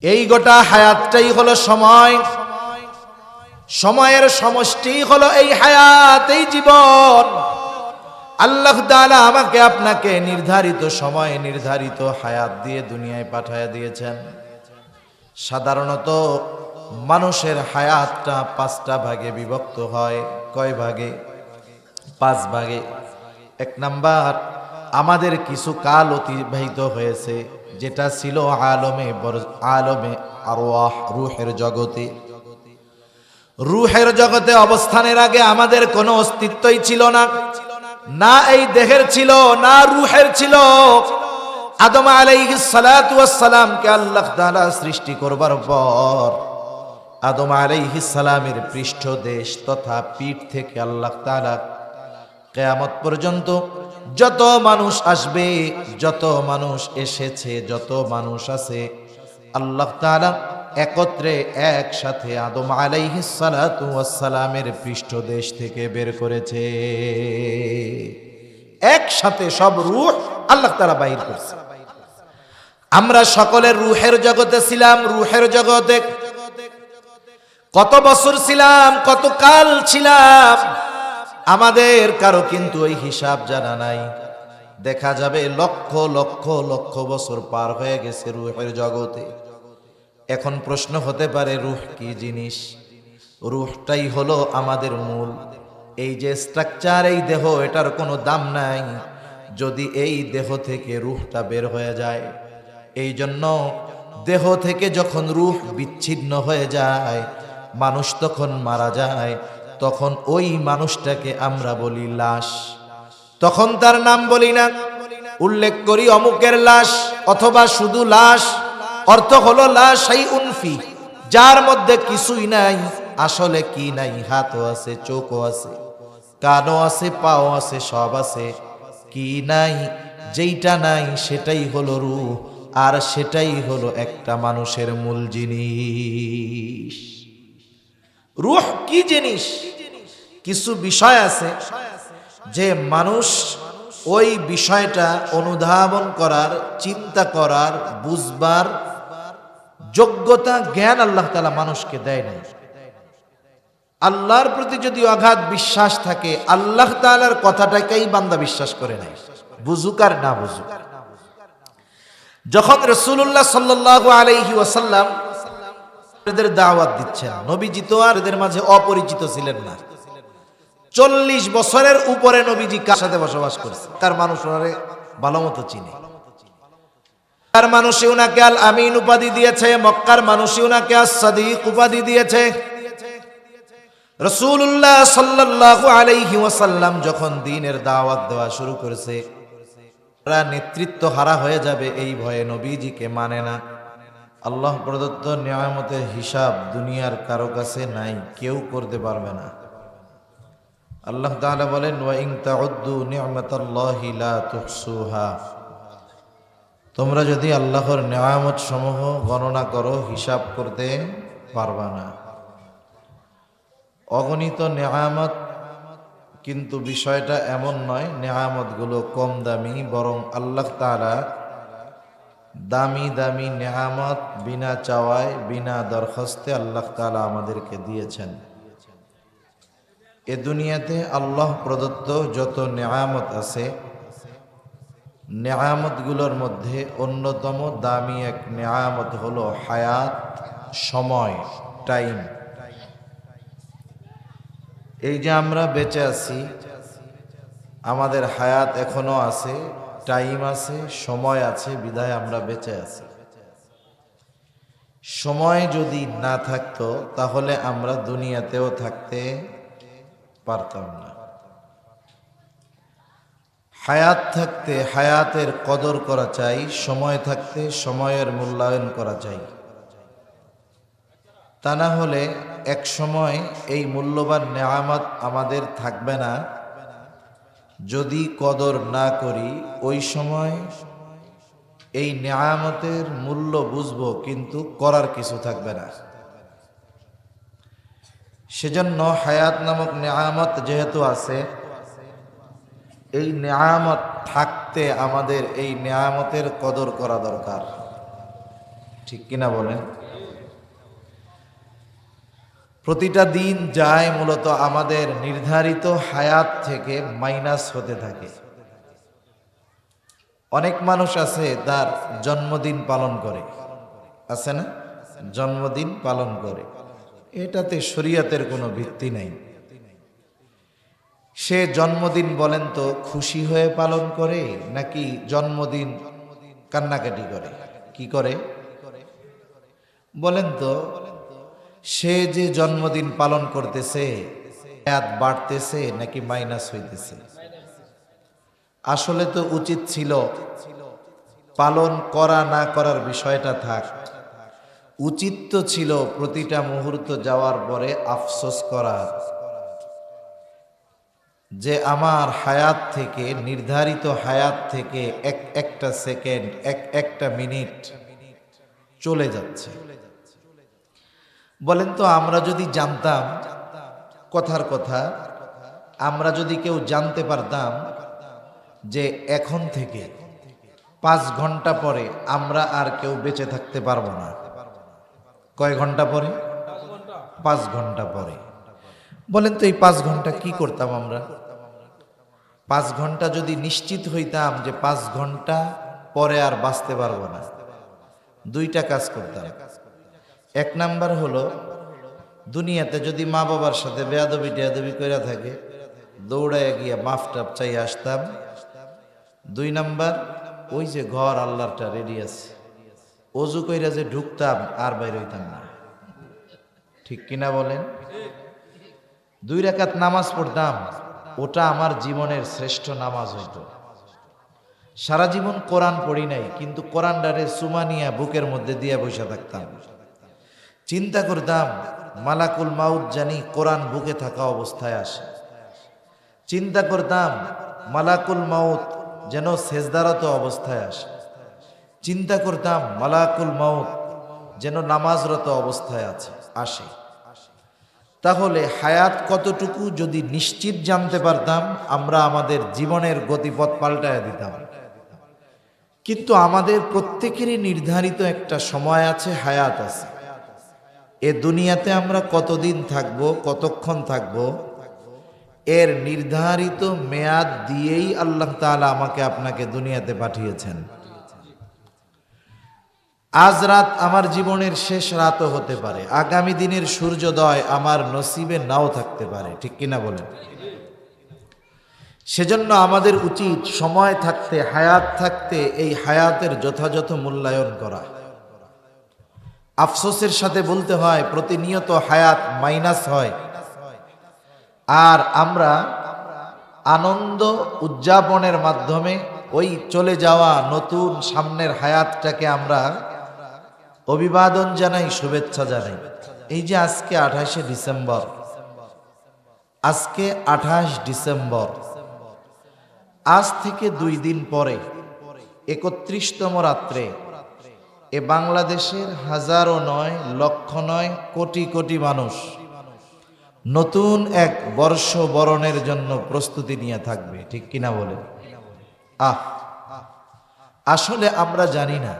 এই গোটা হায়াতটাই হলো সময়, সময়ের সমষ্টি হলো এই হায়াত, এই জীবন। আল্লাহ তাআলা আমাকে আপনাকে নির্ধারিত সময়ে নির্ধারিত হায়াত দিয়ে দুনিয়ায় পাঠায়া দিয়েছেন। সাধারণত মানুষের হায়াতটা 5টা ভাগে বিভক্ত হয়। কয় ভাগে? 5 ভাগে। 1 নাম্বার, আমাদের কিছু কাল অতিবাহিত হয়েছে যেটা ছিল আলমে আরওয়াহ, রূহের জগতে। রূহের জগতে অবস্থানের আগে আমাদের কোনো অস্তিত্বই ছিল না, না এই দেহের ছিল না রূহের ছিল। আদম আলাইহিস সালাতু ওয়াস সালামকে আল্লাহ তাআলা সৃষ্টি করবার পর আদম আলাইহিস সালামের পৃষ্ঠদেশ তথা পিঠ থেকে আল্লাহ তাআলা কিয়ামত পর্যন্ত যত মানুষ আসবে, যত মানুষ এসেছে, যত মানুষ আছে, আল্লাহ তাআলা একত্রে একসাথে আদম আলাইহিস সালাতু ওয়াস সালামের পৃষ্ঠদেশ থেকে বের করেছে। একসাথে সব রূহ আল্লাহ তাআলা বাইর করছে। আমরা সকলের রূহের জগতে ছিলাম। রূহের জগতে কত বছর ছিলাম, কত কাল ছিলাম, আমাদের কারো কিন্তু ওই হিসাব জানা নাই। দেখা যাবে লক্ষ লক্ষ লক্ষ বছর পার হয়ে গেছে রূহের জগতে। এখন প্রশ্ন হতে পারে, রূহ কি জিনিস? রূহটাই হলো আমাদের মূল। এই যে স্ট্রাকচার, এই দেহ, এটার কোনো দাম নাই যদি এই দেহ থেকে রূহটা বের হয়ে যায়। এই জন্য দেহ থেকে যখন রূহ বিচ্ছিন্ন হয়ে যায়, মানুষ তখন মারা যায়, তখন ওই মানুষটাকে আমরা বলি লাশ। তখন তার নাম বলি না, উল্লেখ করি অমুকের লাশ অথবা শুধু লাশ। অর্থ হলো লা শাইউন ফি, যার মধ্যে কিছুই নাই। আসলে কি নাই? হাতও আছে, চোখও আছে, কানও আছে, পাও আছে, সব আছে। কি নাই? যেইটা নাই সেটাই হলো রূহ, আর সেটাই হলো একটা মানুষের মূল জিনিস। রূহ কি জিনিস? কিছু বিষয় আছে যে মানুষ ওই বিষয়টা অনুধাবন করার, চিন্তা করার, বুঝবার যোগ্যতা, জ্ঞান আল্লাহ তাআলা মানুষকে দেয় নাই। আল্লাহর প্রতি যদি অগাধ বিশ্বাস থাকে, আল্লাহ তাআলার কথাটাকেই বান্দা বিশ্বাস করে নাই, বুঝুক আর না বুঝুক। যখন রাসূলুল্লাহ সাল্লাল্লাহু আলাইহি ওয়াসাল্লাম এদের দাওয়াত দিচ্ছেন, নবীজি তো আর এদের মাঝে অপরিচিত ছিলেন না। 40 বছরের উপরে নবীজি কার সাথে বসবাস করছে, তার মানুষ ওনারে ভালো মতো চিনে। তার মানুষই উনাকে আল আমিন উপাধি দিয়েছে, মক্কার মানুষই উনাকে আস-সাদিক উপাধি দিয়েছে। রাসূলুল্লাহ সাল্লাল্লাহু আলাইহি ওয়াসাল্লাম যখন দ্বীনের দাওয়াত দেওয়া শুরু করেছে, তারা নেতৃত্ব হারা হয়ে যাবে এই ভয়ে নবীজিকে মানে না। আল্লাহ প্রদত্ত নিয়ামতের হিসাব দুনিয়ার কারো কাছে নাই, কেউ করতে পারবে না। আল্লাহ তাআলা বলেন, ওয়া ইন তাউদ্দু নি'মাতাল্লাহি লা তুহসুহা, তোমরা যদি আল্লাহর নিয়ামত সমূহ গণনা করো, হিসাব করতে পারবা না। অগণিত নিয়ামত, কিন্তু বিষয়টা এমন নয় নিয়ামতগুলো কম দামি, বরং আল্লাহ তাআলা দামি দামি নিয়ামত বিনা চাওয়ায়, বিনা দরখাস্তে আল্লাহ তাআলা আমাদেরকে দিয়েছেন। এ দুনিয়াতে আল্লাহ প্রদত্ত যত নিয়ামত আছে, নিয়ামতগুলোর মধ্যে অন্যতম দামি এক নিয়ামত হলো হায়াত, সময়, টাইম। এই যে আমরা বেঁচে আছি, আমাদের হায়াত এখনো আছে, টাইম আছে, সময় আছে, বিধায় আমরা বেঁচে আছি। সময় যদি না থাকতো তাহলে আমরা দুনিয়াতেও থাকতে পারতাম না। হায়াত থাকতে হায়াতের কদর করা চাই, সময় থাকতে সময়ের মূল্যায়ন করা চাই। তা না হলে এক সময় এই মূল্যবান নেয়ামত আমাদের থাকবে না। যদি কদর না করি, ওই সময় এই নেয়ামতের মূল্য বুঝবো, কিন্তু করার কিছু থাকবে না। সেজন্য হায়াত নামক নেয়ামত যেহেতু আছে, এই নেয়ামত থাকতে আমাদের এই নেয়ামতের কদর করা দরকার। ঠিক কিনা বলেন? প্রতিটা দিন যায় মূলত আমাদের নির্ধারিত হায়াত থেকে মাইনাস হতে থাকে। অনেক মানুষ আছে তার জন্মদিন পালন করে, আছে না? জন্মদিন পালন করে, এটাতে শরীয়তের কোনো ভিত্তি নাই। সে জন্মদিন বলেন তো খুশি হয়ে পালন করে নাকি জন্মদিন কান্নাকাটি করে? কি করে বলেন তো? সে যে জন্মদিন পালন করতেছে হায়াত বাড়তেছে নাকি মাইনাস হইতেছে? আসলে তো উচিত ছিল পালন করা না করার বিষয়টা থাক, উচিত তো ছিল প্রতিটা মুহূর্ত যাওয়ার পরে আফসোস করা যে আমার হায়াত থেকে, নির্ধারিত হায়াত থেকে একটা সেকেন্ড, একটা মিনিট চলে যাচ্ছে। বলেন তো, আমরা যদি জানতাম, কথার কথা, আমরা যদি কেউ জানতে পারতাম যে এখন থেকে 5 ঘন্টা পরে আমরা আর কেউ বেঁচে থাকতে পারবো না, কয় ঘন্টা পরে? 5 ঘন্টা পরে। বলেন তো এই 5 ঘন্টা কি করতাম আমরা? 5 ঘন্টা যদি নিশ্চিত হইতাম যে 5 ঘন্টা পরে আর বাঁচতে পারবো না, 2টা কাজ করতাম। 1 নাম্বার হলো, দুনিয়াতে যদি মা বাবার সাথে বেয়াদবি টেয়াদবি কইরা থাকে দৌড়ায় গিয়া মাফ টাপ চাই আসতাম। 2 নাম্বার, ওই যে ঘর আল্লাহরটা রেডি আছে, অজু কইরা যে ঢুকতাম আর বাইর হইতাম না। ঠিক কিনা বলেন? 2 রাকাত নামাজ পড়তাম, ওটা আমার জীবনের শ্রেষ্ঠ নামাজ হইতো। সারা জীবন কোরআন পড়ি নাই, কিন্তু কোরআনটারে সুমানিয়া বুকের মধ্যে দিয়ে বসে থাকতাম। চিন্তা করতাম মালাকুল মাউত জানি কোরআন বুকে থাকা অবস্থায় আসে। চিন্তা করতাম মালাকুল মাউত যেন সেজদারত অবস্থায় আসে। চিন্তা করতাম মালাকুল মাউত যেন নামাজরত অবস্থায় আসে। তাহলে হায়াত কতটুকু যদি নিশ্চিত জানতে পারতাম, আমরা আমাদের জীবনের গতিপথ পাল্টায় দিতাম। কিন্তু আমাদের প্রত্যেকেরই নির্ধারিত একটা সময় আছে, হায়াত আছে। এ দুনিয়াতে আমরা কতদিন থাকবো, কতক্ষণ থাকবো, এর নির্ধারিত মেয়াদ দিয়েই আল্লাহ তাআলা আমাকে আপনাকে দুনিয়াতে পাঠিয়েছেন। আজ রাত আমার জীবনের শেষ রাতও হতে পারে, আগামী দিনের সূর্যোদয় আমার নসিবে নাও থাকতে পারে। ঠিক কিনা বলেন? সেজন্য আমাদের উচিত সময় থাকতে, হায়াত থাকতে এই হায়াতের যথাযথ মূল্যায়ন করা। আফসোসের সাথে বলতে হয় প্রতিনিয়ত হায়াত মাইনাস হয়, আর আমরা আনন্দ উদযাপনের মাধ্যমে ওই চলে যাওয়া নতুন সামনের হায়াতটাকে আমরা অভিবাদন জানাই, শুভেচ্ছা জানাই। এই যে আজকে 28শে ডিসেম্বর, আজকে 28 ডিসেম্বর, আজ থেকে 2 দিন পরে 31তম রাত্রে এ বাংলাদেশের হাজারো নয়, লক্ষ নয়, কোটি কোটি মানুষ নতুন এক বর্ষ বরণের জন্য প্রস্তুতি নিয়ে থাকবে। ঠিক কিনা বলেন? আসলে আমরা জানি না,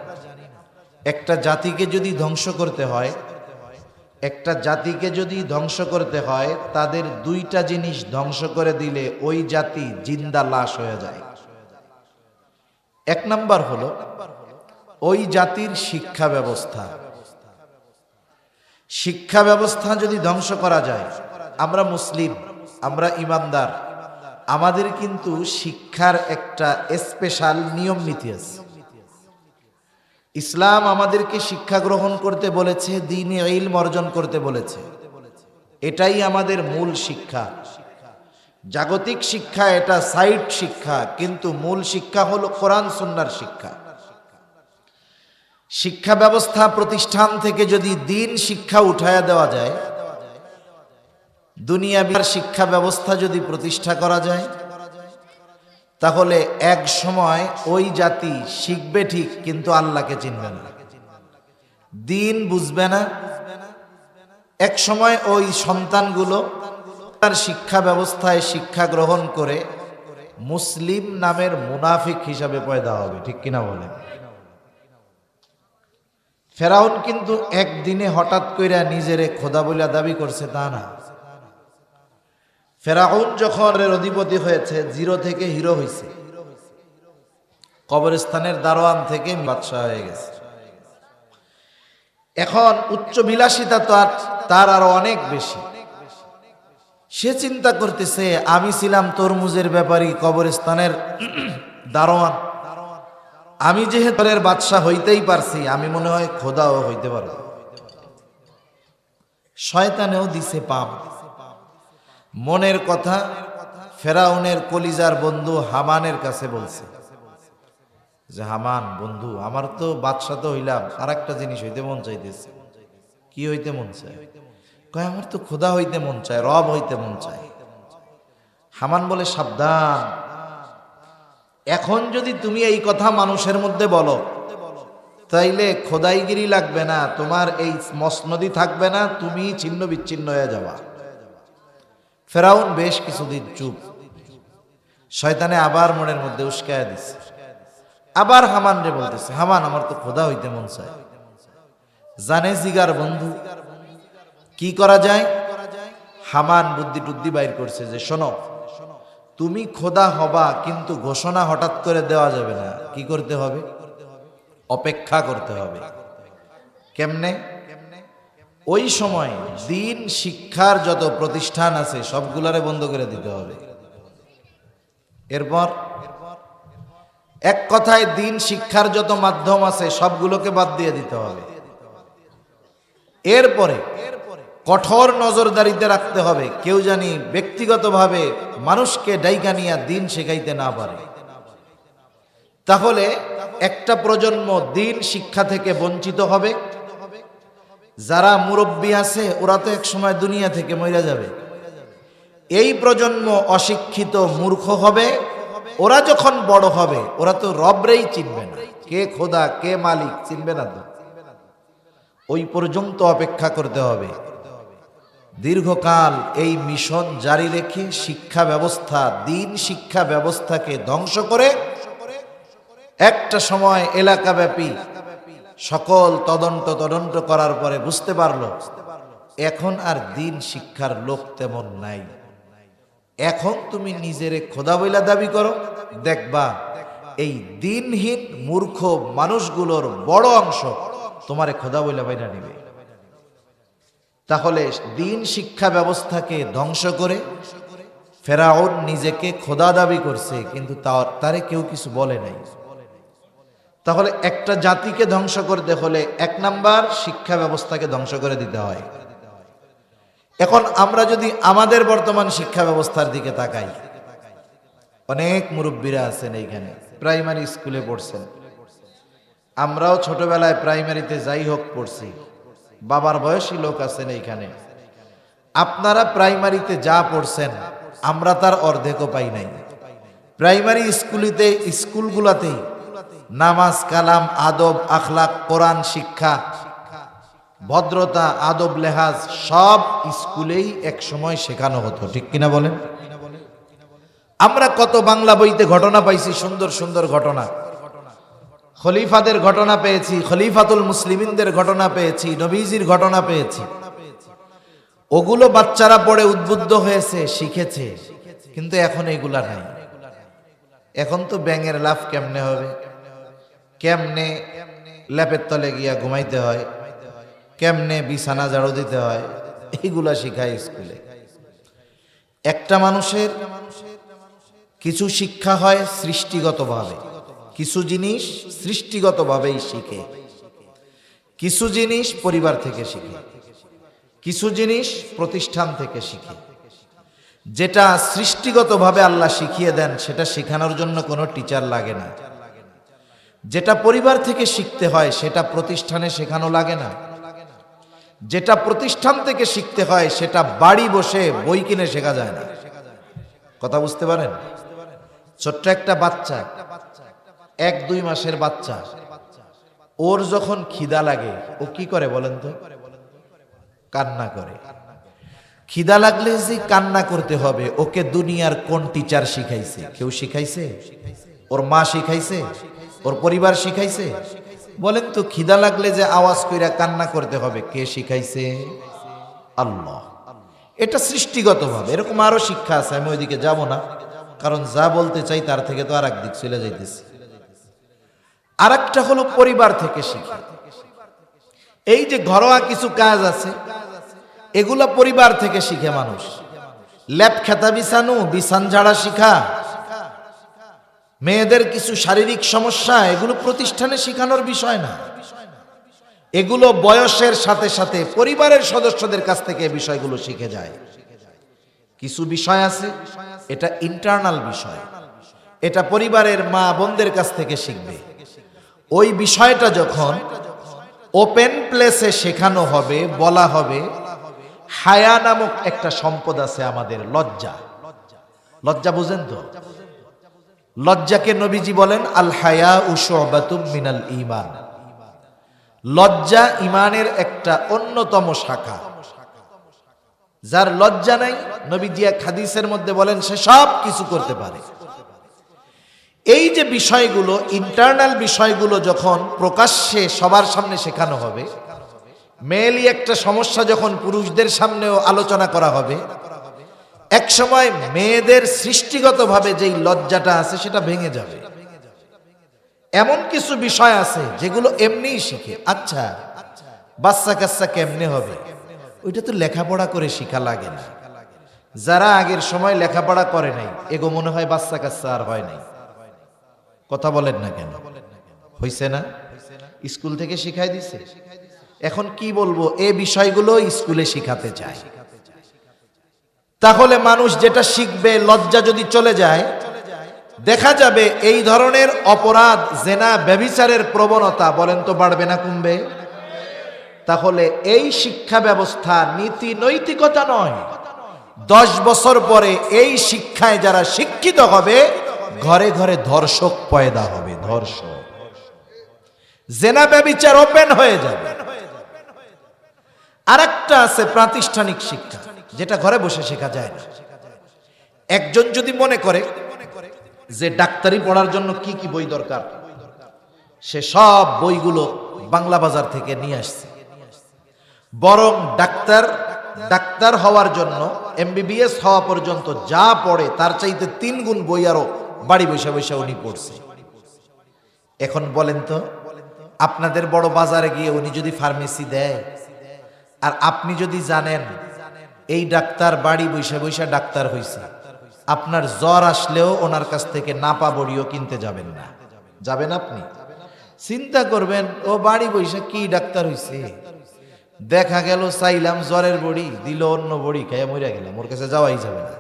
একটা জাতিকে যদি ধ্বংস করতে হয়, একটা জাতিকে যদি ধ্বংস করতে হয়, তাদের 2টা জিনিস ধ্বংস করে দিলে ওই জাতি জিন্দা লাশ হয়ে যায়। 1 নাম্বার হলো ওই জাতির শিক্ষা ব্যবস্থা। শিক্ষা ব্যবস্থা যদি ধ্বংস করা যায়, আমরা মুসলিম, আমরা ইমানদার, আমাদের কিন্তু শিক্ষার একটা স্পেশাল নিয়ম নীতি আছে। ইসলাম আমাদেরকে শিক্ষা গ্রহণ করতে বলেছে, দ্বীনে ইলম অর্জন করতে বলেছে। এটাই আমাদের মূল শিক্ষা। জাগতিক শিক্ষা এটা সাইড শিক্ষা, কিন্তু মূল শিক্ষা হলো কোরআন সুন্নাহর শিক্ষা। শিক্ষা ব্যবস্থা প্রতিষ্ঠান থেকে যদি দ্বীন শিক্ষা উঠায়া দেওয়া যায়, দুনিয়ার শিক্ষা ব্যবস্থা যদি প্রতিষ্ঠা করা যায়, তাহলে এক সময় ওই জাতি শিখবে ঠিক, কিন্তু আল্লাহকে চিনবে না, দ্বীন বুঝবে না। এক সময় ওই সন্তানগুলো তার শিক্ষা ব্যবস্থায় শিক্ষা গ্রহণ করে মুসলিম নামের মুনাফিক হিসাবে পয়দা হবে। ঠিক কিনা বলেন? ফেরাউন কিন্তু একদিনে হঠাৎ কইরা নিজেরে খোদা বইলা দাবি করছে তা না। ফেরাউন যখন অধিপতি হয়েছে, জিরো থেকে হিরো হয়েছে, কবরস্থানের দারোয়ান থেকে বাদশাহ হয়ে গেছে। এখন উচ্চ বিলাসিতা তো তার আরো অনেক বেশি। সে চিন্তা করতেছে, আমি ছিলাম তরমুজের ব্যাপারী, কবরস্থানের দারোয়ান, আমি যেহেতু বাদশাহ হইতেই পারছি, আমি মনে হয় খোদাও হইতে পারব। শয়তানেও দিছে পাপ। মনের কথা ফেরাউনের কলিজার বন্ধু হামানের কাছে বলছে যে, হামান বন্ধু, আমার তো বাদশাহ তো হইলাম, আর একটা জিনিস হইতে মন চাইতেছে। কি হইতে মন চায়? কয়, আমার তো খোদা হইতে মন চায়, রব হইতে মন চায়। হামান বলে, সাবধান, এখন যদি তুমি এই কথা মানুষের মধ্যে বলো, তাইলে খোদাইগিরি লাগবে না, তোমার এই মসনদি থাকবে না, তুমি ছিন্ন বিচ্ছিন্ন হয়ে যাবা। ফেরাউন বেশ কিছুদিন চুপ। শয়তানে আবার মনের মধ্যে উস্কায়া দিছে। আবার হামান রে বলতেছে, হামান, আমার তো খোদা হইতে মন চায়। জানে জিগার বন্ধু, কি করা যায়? হামান বুদ্ধি টুদ্ধি বাইর করছে যে, শোনো, তুমি খোদা হবা, কিন্তু ঘোষণা হঠাৎ করে দেওয়া যাবে না। কি করতে হবে? অপেক্ষা করতে হবে। কেমনে? ওই সময় দিন শিক্ষার যত প্রতিষ্ঠান আছে সবগুলারে বন্ধ করে দিতে হবে। এরপর এক কথায় দিন শিক্ষার যত মাধ্যম আছে সবগুলোকে বাদ দিয়ে দিতে হবে। এরপরে কঠোর নজরদারিতে রাখতে হবে, কেউ জানি ব্যক্তিগতভাবে মানুষকে ডাইকা নিয়া দিন শেখাইতে না পারে। তাহলে একটা প্রজন্ম দিন শিক্ষা থেকে বঞ্চিত হবে। যারা মুরব্বী আছে ওরা তো এক সময় দুনিয়া থেকে মইরা যাবে। এই প্রজন্ম অশিক্ষিত মূর্খ হবে। ওরা যখন বড় হবে ওরা তো রবরেই চিনবে না, কে খোদা কে মালিক চিনবে না। তো ওই পর্যন্ত অপেক্ষা করতে হবে। দীর্ঘকাল এই মিশন জারি রেখে শিক্ষা ব্যবস্থা, দিন শিক্ষা ব্যবস্থাকে ধ্বংস করে একটা সময় এলাকাব্যাপী সকল তদন্ত করার পরে বুঝতে পারলো এখন আর দিন শিক্ষার লোক তেমন নাই। এখন তুমি নিজেরে খোদা বইলা দাবি করো, দেখবা এই দিনহীন মূর্খ মানুষগুলোর বড় অংশ তোমারে খোদা বইলা বাইনা নিবে। তাহলে দিন শিক্ষা ব্যবস্থাকে ধ্বংস করে ফেরাউন নিজেকে খোদা দাবি করছে, কিন্তু তারে কেউ কিছু বলে নাই। তাহলে একটা জাতিকে ধ্বংস করতে হলে এক নাম্বার শিক্ষা ব্যবস্থাকে ধ্বংস করে দিতে হয়। এখন আমরা যদি আমাদের বর্তমান শিক্ষা ব্যবস্থার দিকে তাকাই, অনেক মুরব্বীরা আছেন এইখানে, প্রাইমারি স্কুলে পড়ছেন। আমরাও ছোটবেলায় প্রাইমারিতে যাই হোক পড়ছি, বাবার বয়সী লোক আছেন এইখানে। আপনারা প্রাইমারিতে যা পড়ছেন আমরা তার অর্ধেকও পাই নাই। প্রাইমারি স্কুলগুলাতেই নামাজ, কালাম, আদব, আখলাক, কোরআন শিক্ষা, ভদ্রতা, আদব, লেহাজ সব স্কুলেই এক সময় শেখানো হতো, ঠিক কিনা বলেন? আমরা কত বাংলা বইতে ঘটনা পাইছি, সুন্দর সুন্দর ঘটনা। খলিফাদের ঘটনা পেয়েছি, খলিফাতুল মুসলিমিনদের ঘটনা পেয়েছি, নবীজির ঘটনা পেয়েছি। ওগুলো বাচ্চারা পড়ে উদ্বুদ্ধ হয়েছে, শিখেছে। কিন্তু এখন এগুলা নাই। এখন তো ব্যাঙের লাফ কেমনে হবে, কেমনে ল্যাপের তলে গিয়া ঘুমাইতে হয়, কেমনে বিছানা ঝাড়ু দিতে হয়, এইগুলা শিখায় স্কুলে। একটা মানুষের কিছু শিক্ষা হয় সৃষ্টিগতভাবে, কিছু জিনিস সৃষ্টিগতভাবেই শিখে, কিছু জিনিস পরিবার থেকে শিখে, কিছু জিনিস প্রতিষ্ঠান থেকে শিখে। যেটা সৃষ্টিগতভাবে আল্লাহ শিখিয়ে দেন সেটা শেখানোর জন্য কোনো টিচার লাগে না। যেটা পরিবার থেকে শিখতে হয় সেটা প্রতিষ্ঠানে শেখানো লাগে না। যেটা প্রতিষ্ঠান থেকে শিখতে হয় সেটা বাড়ি বসে বই কিনে শেখা যায় না। কথা বুঝতে পারেন? ছোট্ট একটা বাচ্চা, 1-2 মাসের বাচ্চা, ওর যখন খিদা লাগে ও কি করে বলেন তো? কান্না করে। খিদা লাগলে যে কান্না করতে হবে, ওকে দুনিয়ার কোন টিচার শিখাইছে? কেউ শিখাইছে? ওর মা শিখাইছে? ওর পরিবার শিখাইছে? বলেন তো খিদা লাগলে যে আওয়াজ কইরা কান্না করতে হবে, কে শিখাইছে? আল্লাহ। এটা সৃষ্টিগতভাবে। এরকম আরো শিক্ষা আছে, আমি ওইদিকে যাব না, কারণ যা বলতে চাই তার থেকে তো আর একদিক চলে যাইতেছি। আর একটা হলো পরিবার থেকে শিখা। এই যে ঘরোয়া কিছু কাজ আছে, এগুলা পরিবার থেকে শিখে মানুষ। ল্যাপ খেতা বিছানো, বিছান ঝাড়া শিখা, মেয়েদের কিছু শারীরিক সমস্যা, এগুলো প্রতিষ্ঠানে শিখানোর বিষয় না। এগুলো বয়সের সাথে সাথে পরিবারের সদস্যদের কাছ থেকে বিষয়গুলো শিখে যায়। কিছু বিষয় আছে এটা ইন্টারনাল বিষয়, এটা পরিবারের মা বোনদের কাছ থেকে শিখবে। ওই বিষয়টা যখন ওপেন প্লেসে শেখানো হবে, বলা হবে, হায়া নামক একটা সম্পদ আছে আমাদের, লজ্জা। লজ্জা বুঝেন তো? লজ্জাকে নবীজি বলেন আল হায়া শুবাতুম মিনাল ঈমান। লজ্জা ঈমানের একটা অন্যতম শাখা। যার লজ্জা নাই, নবীজি এক হাদিসের মধ্যে বলেন সে সব কিছু করতে পারে। এই যে বিষয়গুলো, ইন্টারনাল বিষয়গুলো যখন প্রকাশ্যে সবার সামনে শেখানো হবে, মেয়েলি একটা সমস্যা যখন পুরুষদের সামনেও আলোচনা করা হবে, এক সময় মেয়েদের সৃষ্টিগতভাবে যেই লজ্জাটা আছে সেটা ভেঙে যাবে। এমন কিছু বিষয় আছে যেগুলো এমনিই শিখে। আচ্ছা, বাচ্চা কাচ্চা কেমনে হবে? ওইটা তো লেখাপড়া করে শিখা লাগে না। যারা আগের সময় লেখাপড়া করে নাই, এগো মনে হয় বাচ্চা কাচ্চা আর হয় নাই। কথা বলেন না কেন? হইছে না? স্কুল থেকে শিখাই দিছে। এখন কি বলবো, এই বিষয়গুলো স্কুলে শিখাতে চায়। তাহলে মানুষ যেটা শিখবে, লজ্জা যদি চলে যায়, দেখা যাবে এই ধরনের অপরাধ, জেনা, ব্যভিচারের প্রবণতা বলেন তো বাড়বে না কমবে? তাহলে এই শিক্ষা ব্যবস্থা নীতি নৈতিকতা নয়। 10 বছর পরে এই শিক্ষায় যারা শিক্ষিত হবে, ঘরে ঘরে ধর্ষক পয়দা হবে। ধর্ষক, জেনা ব্যভিচার ওপেন হয়ে যাবে। আরেকটা আছে প্রাতিষ্ঠানিক শিক্ষা, যেটা ঘরে বসে শেখা যায় না। একজন যদি মনে করে যে ডাক্তারি পড়ার জন্য কি কি বই দরকার, সে সব বইগুলো বাংলা বাজার থেকে নিয়ে আসছে। বরং ডাক্তার হওয়ার জন্য এমবিবিএস হওয়া পর্যন্ত যা পড়ে তার চাইতে 3 গুণ বই আরো বাড়ি বসে বসে উনি পড়ছে। এখন বলেন তো, আপনাদের বড় বাজারে গিয়ে উনি যদি ফার্মেসি দেয়, আর আপনি যদি জানেন এই ডাক্তার বাড়ি বসে বসে ডাক্তার হইছে, আপনার জ্বর আসলেও ওনার কাছ থেকে নাপা বড়িও কিনতে যাবেন না। যাবেন? আপনি চিন্তা করবেন, ও বাড়ি বসে কি ডাক্তার হইছে, দেখা গেল চাইলাম জ্বরের বড়ি, দিল অন্য বড়ি, খেয়ে মরে গেলাম, ওর কাছে যাওয়াই যাবে না।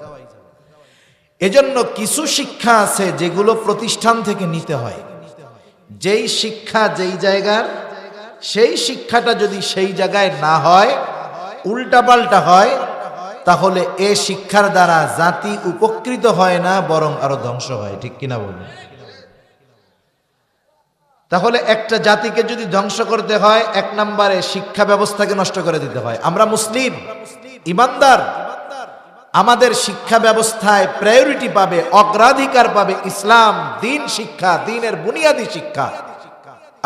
এজন্য কিছু শিক্ষা আছে যেগুলো প্রতিষ্ঠান থেকে নিতে হয়। যেই শিক্ষা যেই জায়গার, সেই শিক্ষাটা যদি সেই জায়গায় না হয়, উল্টাপাল্টা হয়, তাহলে এ শিক্ষার দ্বারা জাতি উপকৃত হয় না, বরং আরো ধ্বংস হয়। ঠিক কিনা বলুন? তাহলে একটা জাতিকে যদি ধ্বংস করতে হয়, 1 নম্বরে শিক্ষা ব্যবস্থাকে নষ্ট করে দিতে হয়। আমরা মুসলিম, ইমানদার, আমাদের শিক্ষা ব্যবস্থায় প্রায়োরিটি পাবে, অগ্রাধিকার পাবে ইসলাম, দিন শিক্ষা, দিনের বুনিয়াদী শিক্ষা।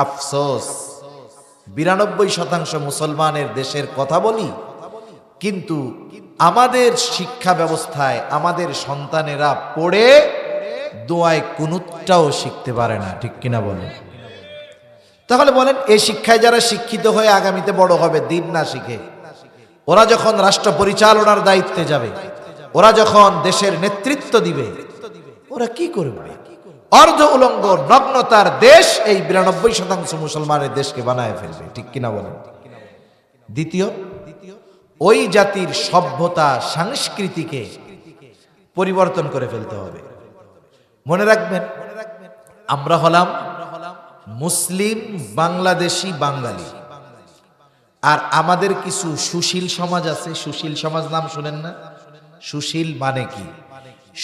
আফসোস, 92% মুসলমানের দেশের কথা বলি, কিন্তু আমাদের শিক্ষা ব্যবস্থায় আমাদের সন্তানেরা পড়ে দোয়ায় কুনুতটাও শিখতে পারে না। ঠিক কিনা বলেন? তাহলে বলেন, এই শিক্ষায় যারা শিক্ষিত হয়ে আগামীতে বড় হবে, দিন না শিখে, ওরা যখন রাষ্ট্র পরিচালনার দায়িত্বে যাবে, ওরা যখন দেশের নেতৃত্ব দিবে, ওরা কি করবে? অর্ধ উলঙ্গ নগ্নতার দেশ এই 92% মুসলমানের দেশকে বানায় ফেলবে। ঠিক কিনা বলেন? দ্বিতীয়, ওই জাতির সভ্যতা সংস্কৃতিকে পরিবর্তন করে ফেলতে হবে। মনে রাখবেন, আমরা হলাম মুসলিম, বাংলাদেশি, বাঙালি, আর আমাদের কিছু সুশীল সমাজ আছে। সুশীল সমাজ নাম শুনেন না? সুশীল মানে কি?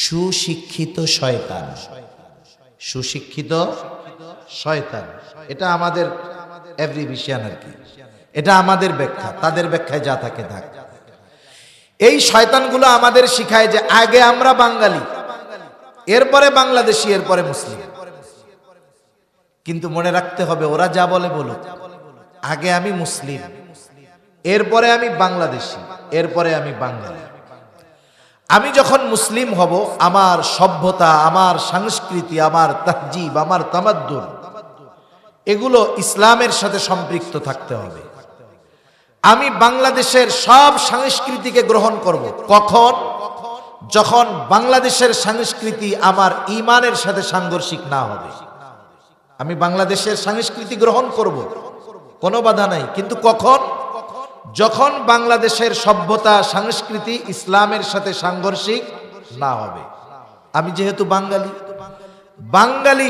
সুশিক্ষিত শয়তান। সুশিক্ষিত শয়তান, এটা আমাদের এভরিভিশন আর কি, এটা আমাদের ব্যাখ্যা, তাদের ব্যাখ্যায় যা থাকে থাক। এই শয়তানগুলো আমাদের শিখায় যে আগে আমরা বাঙালি, এরপরে বাংলাদেশি, এরপরে মুসলিম। কিন্তু মনে রাখতে হবে, ওরা যা বলে বলুক, আগে আমি মুসলিম, এরপরে আমি বাংলাদেশি, এরপরে আমি বাঙালি। আমি যখন মুসলিম হব, আমার সভ্যতা, আমার সংস্কৃতি, আমার তাহজিব, আমার তামাদ্দুন, এগুলো ইসলামের সাথে সম্পৃক্ত থাকতে হবে। আমি বাংলাদেশের সব সংস্কৃতিকে গ্রহণ করব। কখন? যখন বাংলাদেশের সংস্কৃতি আমার ঈমানের সাথে সাংঘর্ষিক না হবে। আমি বাংলাদেশের সংস্কৃতি গ্রহণ করব, কোনো বাধা নাই, কিন্তু কখন? যখন বাংলাদেশের সভ্যতা, সংস্কৃতি ইসলামের সাথে সাংঘর্ষিক না হবে। আমি যেহেতু বাঙালি, বাঙালি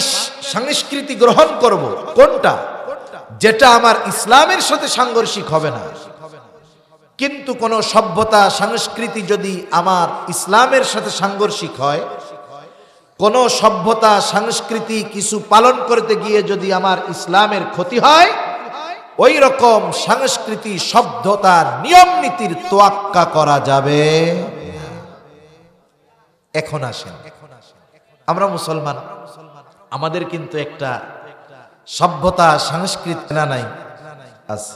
সংস্কৃতি গ্রহণ করব। কোনটা? যেটা আমার ইসলামের সাথে সাংঘর্ষিক হবে না। কিন্তু কোন সভ্যতা, সংস্কৃতি যদি আমার ইসলামের সাথে সাংঘর্ষিক হয়, কোন সভ্যতা, সংস্কৃতি কিছু পালন করতে গিয়ে যদি আমার ইসলামের ক্ষতি হয়, ওই রকম সংস্কৃতি, সভ্যতার নিয়ম নীতির তোয়াক্কা করা যাবে না। এখন আসেন, আমরা মুসলমান, আমাদের কিন্তু একটা সভ্যতা, সংস্কৃতি না নাই আছে,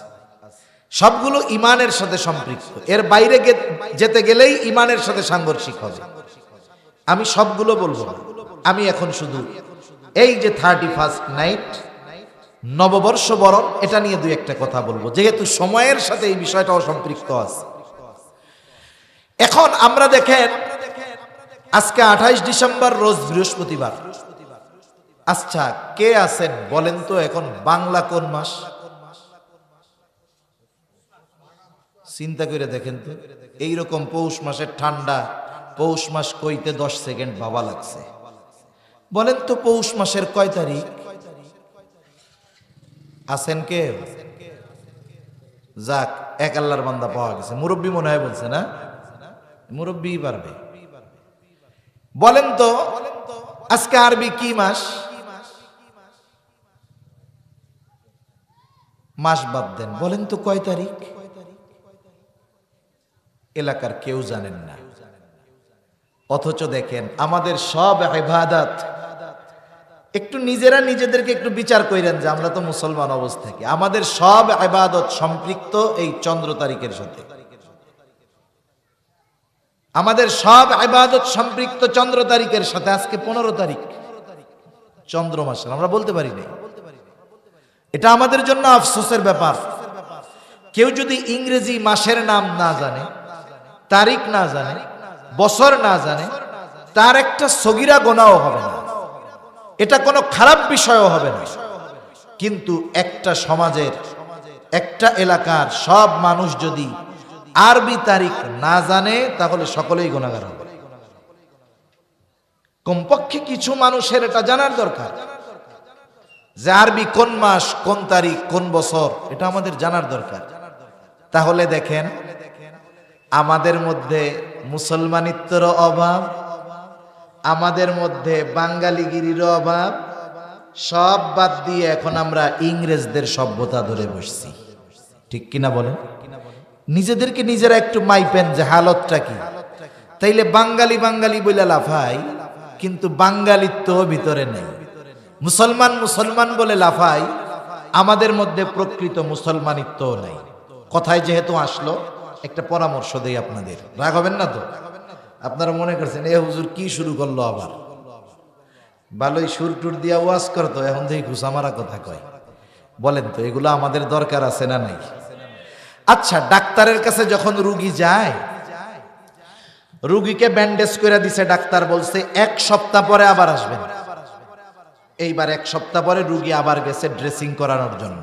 সবগুলো ইমানের সাথে সম্পৃক্ত। এর বাইরে যেতে গেলেই ইমানের সাথে সাংঘর্ষিক হবে। আমি সবগুলো বলবো না, আমি এখন শুধু এই যে 31st নাইট, নববর্ষ বরণ, এটা নিয়ে দুই একটা কথা বলবো, যেহেতু সময়ের সাথে এই বিষয়টাও সম্পৃক্ত আছে। এখন আমরা দেখেন, আজকে 28 ডিসেম্বর, রোজ বৃহস্পতিবার। আচ্ছা, কে আছেন বলেন তো এখন বাংলা কোন মাস? চিন্তা করে দেখেন তো, এইরকম পৌষ মাসের ঠান্ডা, পৌষ মাস কইতে 10 সেকেন্ড ভাবা লাগছে। বলেন তো পৌষ মাসের কয় তারিখ? আছেন কে? যাক, এক আল্লাহর বান্দা পাওয়া গেছে। মুরব্বী মনে হয় বলছে না? মুরব্বী পারবে। বলেন তো আজকে আরবি কি মাস? মাস বাদ দেন, বলেন তো কয় তারিখ? এলাকার কেউ জানেন না। অথচ দেখেন আমাদের সব ইবাদত, একটু নিজেরা নিজেদেরকে একটু বিচার কইরেন যে আমরা তো মুসলমান অবস্থায়, আমাদের সব ইবাদত সম্পৃক্ত এই চন্দ্র তারিখের সাথে। আমাদের সব ইবাদত সম্পৃক্ত চন্দ্র তারিখের সাথে। আজকে 15 তারিখ চন্দ্র মাসের, আমরা বলতে পারি না। এটা আমাদের জন্য আফসোসের ব্যাপার। কেউ যদি ইংরেজি মাসের নাম না জানে, তারিখ না জানে, বছর না জানে, তার একটা সগীরা গুনাহও হবে না, এটা কোনো খারাপ বিষয়ও হবে না। কিন্তু একটা সমাজের, একটা এলাকার সব মানুষ যদি আরবি তারিখ না জানে, তাহলে সকলেই গুনাহগার হবে। কমপক্ষে কিছু মানুষের এটা জানার দরকার যে আরবি কোন মাস, কোন তারিখ, কোন বছর, এটা আমাদের জানার দরকার। তাহলে দেখেন আমাদের মধ্যে মুসলমানিত্বের অভাব, আমাদের মধ্যে বাঙালিগিরির অভাব, সব বাদ দিয়ে এখন আমরা ইংরেজদের সভ্যতা ধরে বসছি। ঠিক কিনা বলেন? নিজেদেরকে নিজেরা একটু মাইপেন যে হালতটা কি। তাইলে বাঙালি বাঙালি বলে লাফাই, কিন্তু বাঙালিত্ব ভিতরে নেই। মুসলমান মুসলমান বলে লাফাই, আমাদের মধ্যে প্রকৃত মুসলমানিত্ব নাই। কথায় যেহেতু আসলো, একটা পরামর্শ দেই আপনাদের, রাগ হবেন না তো? আপনারা মনে করছেন এ হুজুর কি শুরু করলো আবার, ভালোই সুর টুর দিয়া ওয়াজ করতো, এখন দেখি ঘুষা মারা কথা কয়। বলেন তো এগুলো আমাদের দরকার আছে না নাই? আচ্ছা, ডাক্তারের কাছে যখন রুগী যায়, রুগীকে ব্যান্ডেজ করে দিছে, ডাক্তার বলছে 1 সপ্তাহ পরে আবার আসবেন। এইবার 1 সপ্তাহ পরে রুগী আবার গেছে ড্রেসিং করানোর জন্য।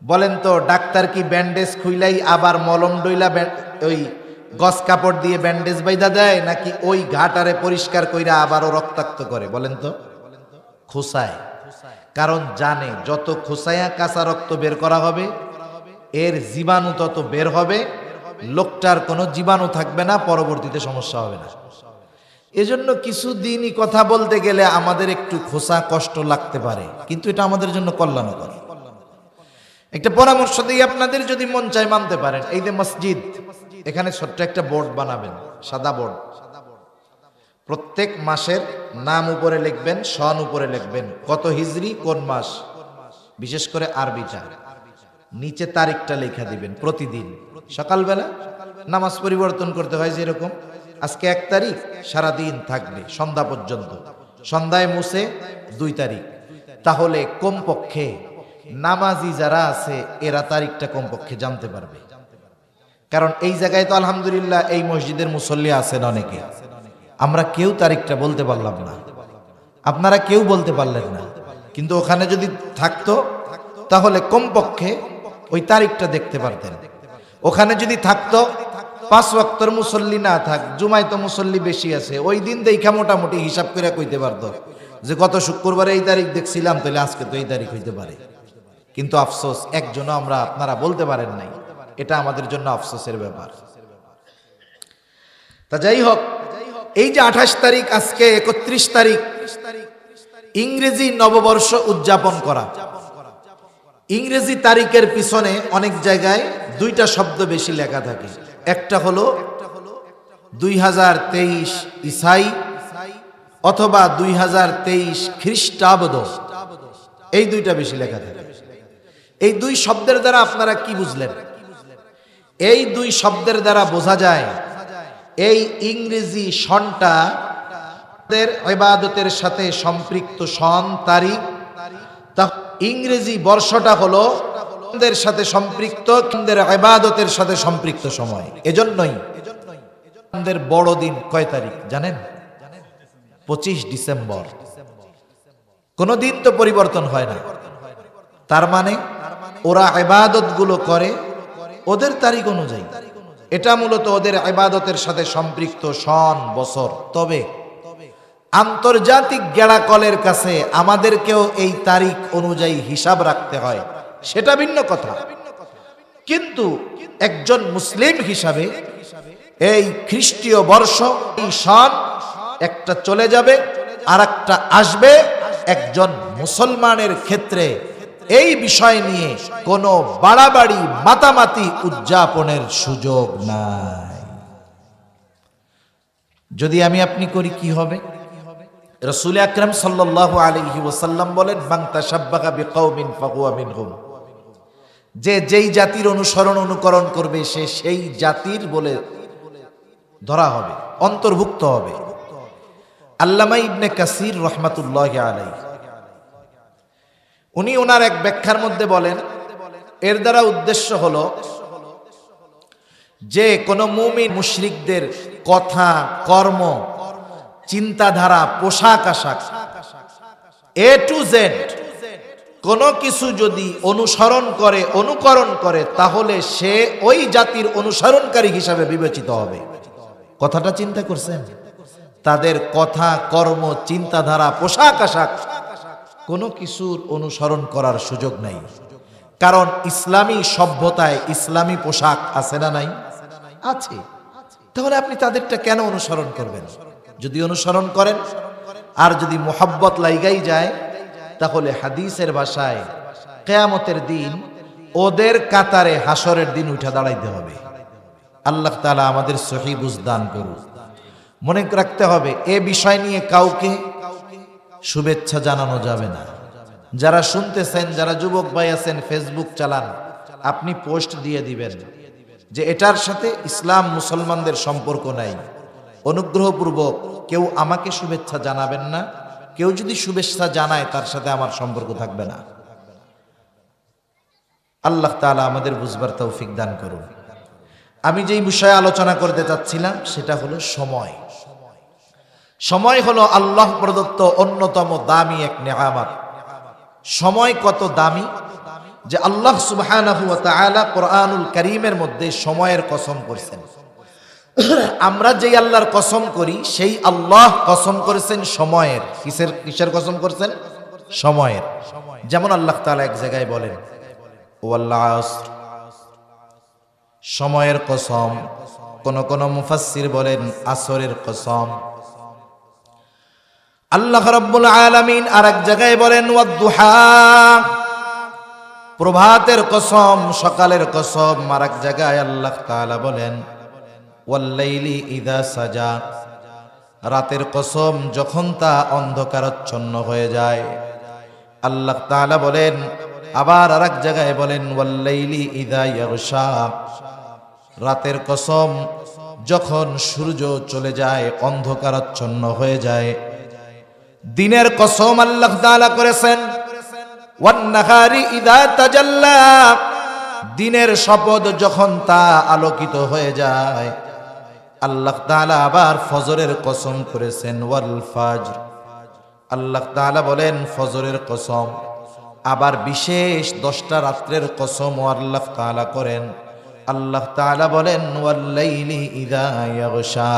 বলেন তো ডাক্তার কি ব্যান্ডেজ খুইলাই আবার মলম ডইলা ওই গস কাপড় দিয়ে ব্যান্ডেজ বাইদা দেয়, নাকি ওই ঘাটারে পরিষ্কার কইরা আবারও রক্তাক্ত করে? বলেন তো। খোসায়, কারণ জানে যত খোসায়া কাঁচা রক্ত বের করা হবে, এর জীবাণু তত বের হবে, লোকটার কোনো জীবাণু থাকবে না, পরবর্তীতে সমস্যা হবে না। এজন্য কিছুদিনই কথা বলতে গেলে আমাদের একটু খোসা কষ্ট লাগতে পারে, কিন্তু এটা আমাদের জন্য কল্যাণকর। একটা পরামর্শ দিই আপনাদের, যদি মন চায় মানতে পারেন। এই যে মসজিদ, এখানে ছোট্ট একটা বোর্ড বানাবেন, সাদা বোর্ড। প্রত্যেক মাসের নাম উপরে লিখবেন, সন উপরে লিখবেন, কত হিজরি কোন মাস, বিশেষ করে আরবিটা, নিচে তারিখটা লেখা দিবেন। প্রতিদিন সকালবেলা নামাজ পরিবর্তন করতে হয়, যেরকম আজকে 1 তারিখ, সারাদিন থাকবে সন্ধ্যা পর্যন্ত, সন্ধ্যায় মুছে 2 তারিখ। তাহলে কমপক্ষে নামাজি যারা আছে এরা তারিখটা কমপক্ষে জানতে পারবে। কারণ এই জায়গায় তো আলহামদুলিল্লাহ এই মসজিদের মুসল্লি আছেন অনেকে, আমরা কেউ তারিখটা বলতে পারলাম না, আপনারা কেউ বলতে পারলেন না, কিন্তু ওখানে যদি থাকতো তাহলে কমপক্ষে ওই তারিখটা দেখতে পারতেন। ওখানে যদি থাকতো 5 ওয়াক্তের মুসল্লি না থাক, জুমায় তো মুসল্লি বেশি আছে, ওই দিন দেখা মোটামুটি হিসাব করে কইতে পারতো যে গত শুক্রবারে এই তারিখ দেখছিলাম, তাহলে আজকে তো এই তারিখ হইতে পারে। কিন্তু আফসোস একজনও আপনারা বলতে পারেন নাই, এটা আমাদের জন্য আফসোসের ব্যাপার। তা যাই হোক, এই যে 28 তারিখ, আজকে 31 তারিখ, ইংরেজি নববর্ষ উদযাপন করা। ইংরেজি তারিখের পিছনে অনেক জায়গায় 2টা শব্দ বেশি লেখা থাকে। একটা হলো 2023 ইসাই অথবা 2023 খ্রিস্টাব্দ, এই 2টা বেশি লেখা থাকে। এই 2 শব্দের দ্বারা আপনারা কি বুঝলেন? এই 2 শব্দের দ্বারা বোঝা যায় এই ইংরেজি সনটা ইবাদতের সাথে সম্পৃক্ত সন, তারিখ। তা ইংরেজি বর্ষটা হলো দের সাথে সম্পৃক্ত, ইবাদতের সাথে সম্পৃক্ত সময়। এজন্যই আমাদের বড় দিন কয় তারিখ জানেন? 25 ডিসেম্বর। কোন দিন তো পরিবর্তন হয় না। তার মানে ওরা ইবাদত গুলো করে ওদের তারিখ অনুযায়ী। এটা মূলত ওদের ইবাদতের সাথে সম্পৃক্ত সন, বছর। তবে আন্তর্জাতিক গেড়াকলের কাছে আমাদেরকেও এই তারিখ অনুযায়ী হিসাব রাখতে হয়, সেটা ভিন্ন কথা। কিন্তু একজন মুসলিম হিসাবে এই খ্রিস্টীয় বর্ষ, এই সন একটা চলে যাবে আর একটা আসবে। একজন মুসলমানের ক্ষেত্রে এই বিষয় নিয়ে কোনো বাড়াবাড়ি, মাতামাতি উদযাপনের সুযোগ নাই। যদি আমি আপনি করি কি হবে? রাসূল আকরাম সাল্লাল্লাহু আলাইহি ওয়াসাল্লাম বলেন, মান তাশাব্বাহা বিকাউমিন ফাহুয়া মিনহুম। যে যেই জাতির অনুকরণ করবে সে সেই জাতির বলে ধরা হবে, অন্তর্ভুক্ত হবে। আল্লামা ইবনে কাসির রাহমাতুল্লাহি আলাইহি উনি ওনার এক ব্যাখ্যার মধ্যে বলেন, এর দ্বারা উদ্দেশ্য হলো যে কোন মুমিন মুশরিকদের কথা, কর্ম, চিন্তাধারা, পোশাক আশাক, এ টু জেড কোনো কিছু যদি অনুকরণ করে তাহলে সে ওই জাতির অনুসরণকারী হিসাবে বিবেচিত হবে। কথাটা চিন্তা করছেন? তাদের কথা, কর্ম, চিন্তাধারা, পোশাক আশাক কোনো কিছুর অনুসরণ করার সুযোগ নাই। কারণ ইসলামী সভ্যতায় ইসলামী পোশাক আছে না নাই? আছে। তাহলে আপনি তাদেরটা কেন অনুসরণ করবেন? যদি অনুসরণ করেন আর যদি মোহাব্বত লাইগাই যায়, তাহলে হাদিসের ভাষায় কিয়ামতের দিন ওদের কাতারে হাসরের দিন উঠে দাঁড়াইতে হবে। আল্লাহ তাআলা আমাদের সহিহ বুঝ দান করুন। মনে রাখতে হবে, এ বিষয় নিয়ে কাউকে শুভেচ্ছা জানানো যাবে না। যারা শুনতেছেন, যারা যুবক ভাই আছেন, ফেসবুক চালান, আপনি পোস্ট দিয়ে দিবেন যে এটার সাথে ইসলাম মুসলমানদের সম্পর্ক নাই। অনুগ্রহপূর্বক কেউ আমাকে শুভেচ্ছা জানাবেন না, কেউ যদি শুভেচ্ছা জানায় তার সাথে আমার সম্পর্ক থাকবে না। আল্লাহ তাআলা আমাদের বুঝবার তৌফিক দান করুন। আমি যেই বিষয়ে আলোচনা করতে চাচ্ছিলাম সেটা হলো সময়। সময় হলো আল্লাহ প্রদত্ত অন্যতম দামি এক নেয়ামত। সময় কত দামি যে আল্লাহ সুবহানাহু ওয়া তাআলা কোরআনুল কারীমের মধ্যে সময়ের কসম করেছেন। আমরা যেই আল্লাহর কসম করি সেই আল্লাহ কসম করেছেন সময়ের। কিসের কসম করেছেন? সময়ের। যেমন আল্লাহ তাআলা এক জায়গায় বলেন, ওয়াল আসর, সময়ের কসম। কোন মুফাসসির বলেন আসরের কসম। আল্লাহ রাব্বুল আলামিন আরেক জায়গায় বলেন ওয়াদ-দুহা, প্রভাতের কসম, সকালের কসম। আরেক জায়গায় আল্লাহ তাআলা বলেন ওয়াল-লাইলি ইযা সাজা, রাতের কসম যখন তা অন্ধকারাচ্ছন্ন হয়ে যায়। আল্লাহ তাআলা বলেন, আবার আরেক জায়গায় বলেন ওয়াল্লাইলি ইযা ইয়াগশা, রাতের কসম যখন সূর্য চলে যায়, অন্ধকারাচ্ছন্ন হয়ে যায়। দিনের কসম আল্লাহ তাআলা করেছেন ওয়ান নাহারি ইযা তাজাল্লা, দিনের শপথ যখন তা আলোকিত হয়ে যায়। আল্লাহ তাআলা আবার ফজরের কসম করেছেন ওয়াল ফাজর, আল্লাহ তাআলা বলেন ফজরের কসম। আবার বিশেষ 10টা রাত্রের কসম আল্লাহ তাআলা করেন। আল্লাহ তাআলা বলেন ওয়াল্লাইলি ইযা ইয়াগশা।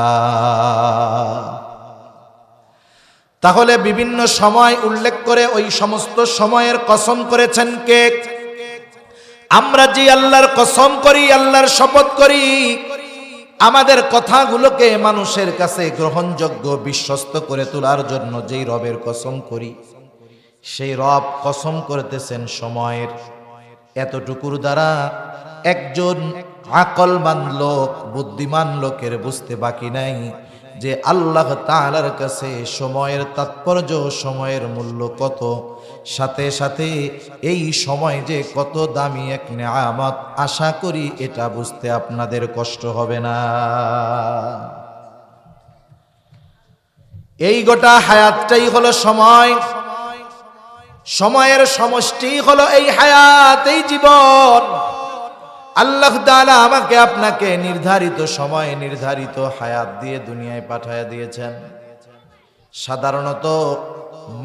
তাহলে বিভিন্ন সময় উল্লেখ করে ওই সমস্ত সময়ের কসম করেছেন কে? আমরা যে আল্লাহর কসম করি, আল্লাহর শপথ করি, আমাদের কথাগুলোকে মানুষের কাছে গ্রহণযোগ্য বিশ্বস্ত করে তোলার জন্য যেই রবের কসম করি, সেই রব কসম করতেছেন সময়ের। এতটুকুর দ্বারা একজন আকলমান লোক, বুদ্ধিমান লোকের বুঝতে বাকি নাই যে আল্লাহ তাআলার কাছে সময়ের তাৎপর্য, সময়ের মূল্য কত, সাথে সাথে এই সময় যে কত দামি এক নেয়ামত। আশা করি এটা বুঝতে আপনাদের কষ্ট হবে না। এই গোটা হায়াতটাই হলো সময়, সময়ের সমষ্টি হলো এই হায়াত, এই জীবন। আল্লাহ তাআলা আমাকে আপনাকে নির্ধারিত সময়ে নির্ধারিত হায়াত দিয়ে দুনিয়ায় পাঠায়া দিয়েছেন। সাধারণত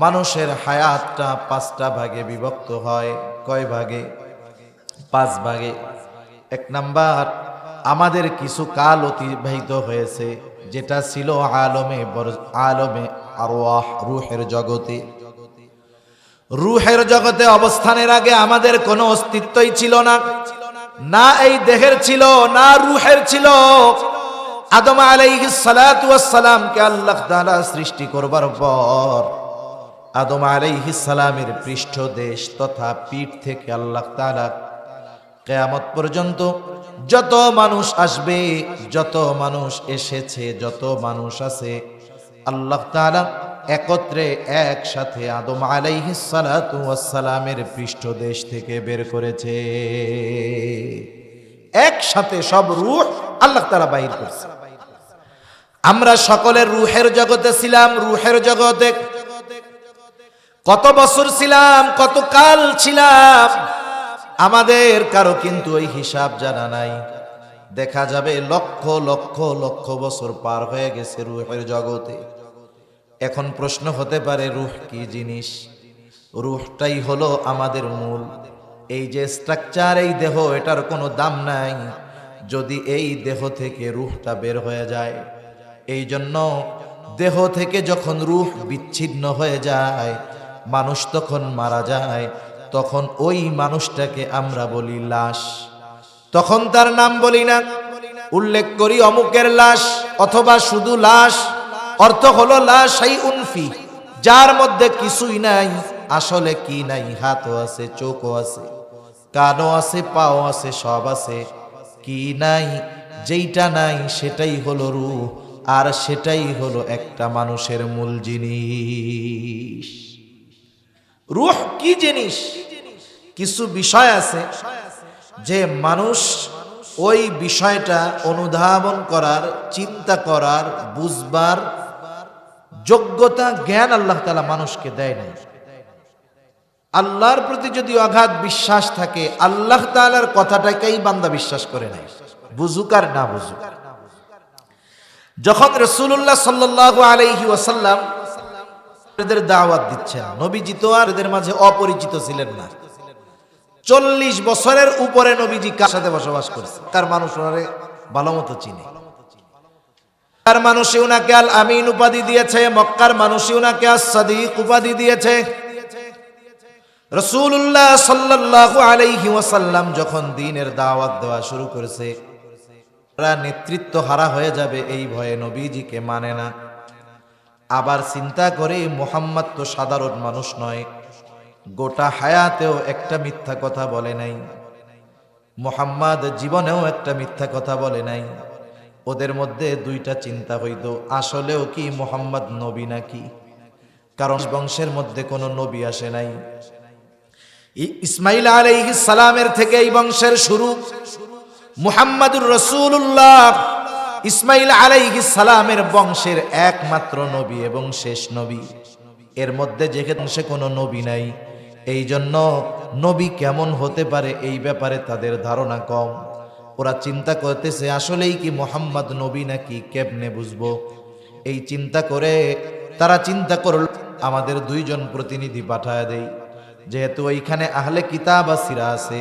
মানুষের হায়াতটা 5টা ভাগে বিভক্ত হয়। কয় ভাগে? 5 ভাগে। 1 নাম্বার, আমাদের কিছু কাল অতিবাহিত হয়েছে, যেটা ছিল আলমে আরওয়াহ, রূহের জগতে। রূহের জগতে অবস্থানের আগে আমাদের কোনো অস্তিত্বই ছিল না, না এই দেহের ছিল, না রূহের ছিল। আদম আলাইহিস সালাতু ওয়াস সালামকে আল্লাহ তাআলা সৃষ্টি করবার পর আদম আলাইহিস সালামের পৃষ্ঠদেশ তথা পিঠ থেকে আল্লাহ তাআলা কিয়ামত পর্যন্ত যত মানুষ আসবে, যত মানুষ এসেছে, যত মানুষ আছে, আল্লাহ তাআলা একত্রে একসাথে আদম আলাইহিস সালাতু ওয়াস সালামের পৃষ্ঠদেশ থেকে বের করেছে। একসাথে সব রূহ আল্লাহ তাআলা বাইর করেছে। আমরা সকলে রূহের জগতে ছিলাম। রূহের জগতে কত বছর ছিলাম, কত কাল ছিলাম, আমাদের কারো কিন্তু ওই হিসাব জানা নাই। দেখা যাবে লক্ষ লক্ষ লক্ষ বছর পার হয়ে গেছে রূহের জগতে। এখন প্রশ্ন হতে পারে, রূহ কি জিনিস? রূহটাই হলো আমাদের মূল। এই যে স্ট্রাকচার, এই দেহ, এটার কোনো দাম নাই যদি এই দেহ থেকে রূহটা বের হয়ে যায়। এই জন্য দেহ থেকে যখন রূহ বিচ্ছিন্ন হয়ে যায়, মানুষ তখন মারা যায়, তখন ওই মানুষটাকে আমরা বলি লাশ। তখন তার নাম বলি না, উল্লেখ করি অমুকের লাশ অথবা শুধু লাশ। অর্থ হলো লা শাইউন ফি, যার মধ্যে কিছুই নাই। আসলে কি নাই? হাতও আছে, চোখও আছে, কানও আছে, পাও আছে, সব আছে। কি নাই? যেইটা নাই সেটাই হলো রূহ, আর সেটাই হলো একটা মানুষের মূল জিনিস। রূহ কি জিনিস? কিছু বিষয় আছে যে মানুষ ওই বিষয়টা অনুধাবন করার, চিন্তা করার, বুঝবার যোগ্যতা, জ্ঞান আল্লাহ তাআলা মানুষকে দেয় না। আল্লাহর প্রতি যদি অগাধ বিশ্বাস থাকে, আল্লাহ তাআলার কথাটাকেই বান্দা বিশ্বাস করে নেয়, বুঝুক আর না বুঝুক। যখন রাসূলুল্লাহ সাল্লাল্লাহু আলাইহি ওয়াসাল্লাম এদের দাওয়াত দিচ্ছেন, নবীজি তো আর এদের মাঝে অপরিচিত ছিলেন না। 40 বছরের উপরে নবীজি কার সাথে বসবাস করছে, কার মানুষ ওনারে ভালো মতো চিনে। মক্কার মানুষই উনাকে আল আমিন উপাধি দিয়েছে, মক্কার মানুষই উনাকে আস-সাদিক উপাধি দিয়েছে। রাসূলুল্লাহ সাল্লাল্লাহু আলাইহি ওয়াসাল্লাম যখন দ্বীনের দাওয়াত দেওয়া শুরু করেছে, তারা নেতৃত্ব হারা হয়ে যাবে এই ভয়ে নবীজিকে মানে না। আবার চিন্তা করে, মুহাম্মদ তো সাধারণ মানুষ নয়, গোটা হায়াতেও একটা মিথ্যা কথা বলে নাই, মুহাম্মদ জীবনেও একটা মিথ্যা কথা বলে নাই। ওদের মধ্যে দুইটা চিন্তা হইতো, আসলেও কি মুহাম্মদ নবী নাকি? কারণ বংশের মধ্যে কোনো নবী আসে নাই। ইসমাইল আলাইহিস সালামের থেকে এই বংশের শুরু। মুহাম্মাদুর রাসূলুল্লাহ ইসমাইল আলাইহিস সালামের বংশের একমাত্র নবী এবং শেষ নবী। এর মধ্যে যেখানে কোনো নবী নাই, এই জন্য নবী কেমন হতে পারে এই ব্যাপারে তাদের ধারণা কম। ওরা চিন্তা করতেছে আসলেই কি মুহাম্মদ নবী নাকি, কেমনে বুঝবো? এই চিন্তা করে তারা চিন্তা করল, আমাদের দুইজন প্রতিনিধি পাঠায় দেই। যেহেতু ওইখানে আহলে কিতাব আসিরা আছে,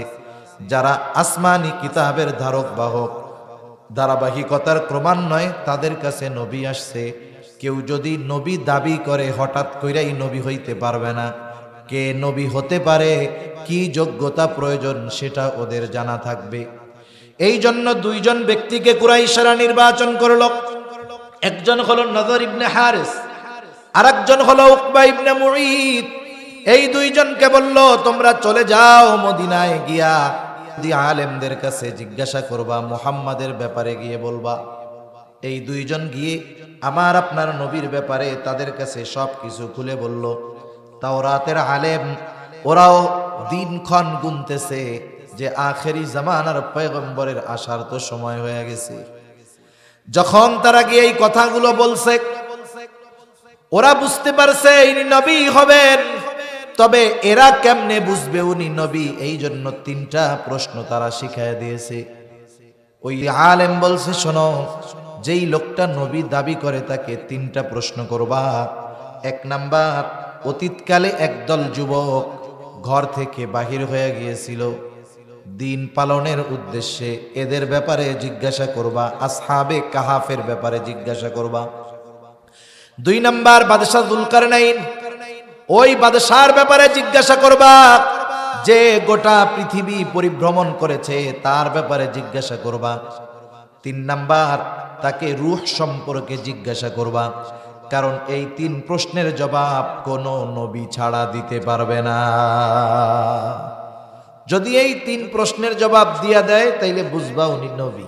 যারা আসমানি কিতাবের ধারক বাহক, ধারাবাহিকতার ক্রমান্বয়ে তাদের কাছে নবী আসছে। কেউ যদি নবী দাবি করে হঠাৎ কইরাই নবী হইতে পারবে না। কে নবী হতে পারে, কি যোগ্যতা প্রয়োজন সেটা ওদের জানা থাকবে। এই জন্য দুইজন ব্যক্তিকে কুরাইশরা নির্বাচন করল। একজন হলো নজর ইবনে হারিস, আরেকজন হলো উকবা ইবনে মুঈত। এই দুইজনকে বলল, তোমরা চলে যাও মদিনায়, গিয়া আলেমদের কাছে জিজ্ঞাসা করবা, মুহাম্মাদের ব্যাপারে গিয়ে বলবা। এই দুইজন গিয়ে আমার আপনার নবীর ব্যাপারে তাদের কাছে সব কিছু খুলে বলল। তাওরাতের আলেম, ওরাও দিনক্ষণ গুনতেছে যে আখেরি জামানার পয়গম্বরের আসার তো সময় হয়ে গেছে। যখন তারা গিয়ে এই কথাগুলো বলছে, ওরা বুঝতে পারছে ইনি নবী হবেন। তবে এরা কেমনে বুঝবে উনি নবী? এই জন্য তিনটা প্রশ্ন তারা শিখায় দিয়েছে। ওই আলেম বলছে, শোনো, যেই লোকটা নবী দাবি করে তাকে তিনটা প্রশ্ন করবা। এক নাম্বার, অতীতকালে একদল যুবক ঘর থেকে বাহির হয়ে গিয়েছিল দিন পালনের উদ্দেশ্যে, এদের ব্যাপারে জিজ্ঞাসা করবা। আসহাবে কাহাফের ব্যাপারে জিজ্ঞাসা করবা। দুই নাম্বার, বাদশাহ যুলকারনাইন, ওই বাদশার ব্যাপারে জিজ্ঞাসা করবা, যে গোটা পৃথিবী পরিভ্রমণ করেছে তার ব্যাপারে জিজ্ঞাসা করবা। তিন নাম্বার, তাকে রূহ সম্পর্কে জিজ্ঞাসা করবা। কারণ এই তিন প্রশ্নের জবাব কোনো নবী ছাড়া দিতে পারবে না। যদি এই তিন প্রশ্নের জবাব দিয়া দেয় তাইলে বুঝবা উনি নবী।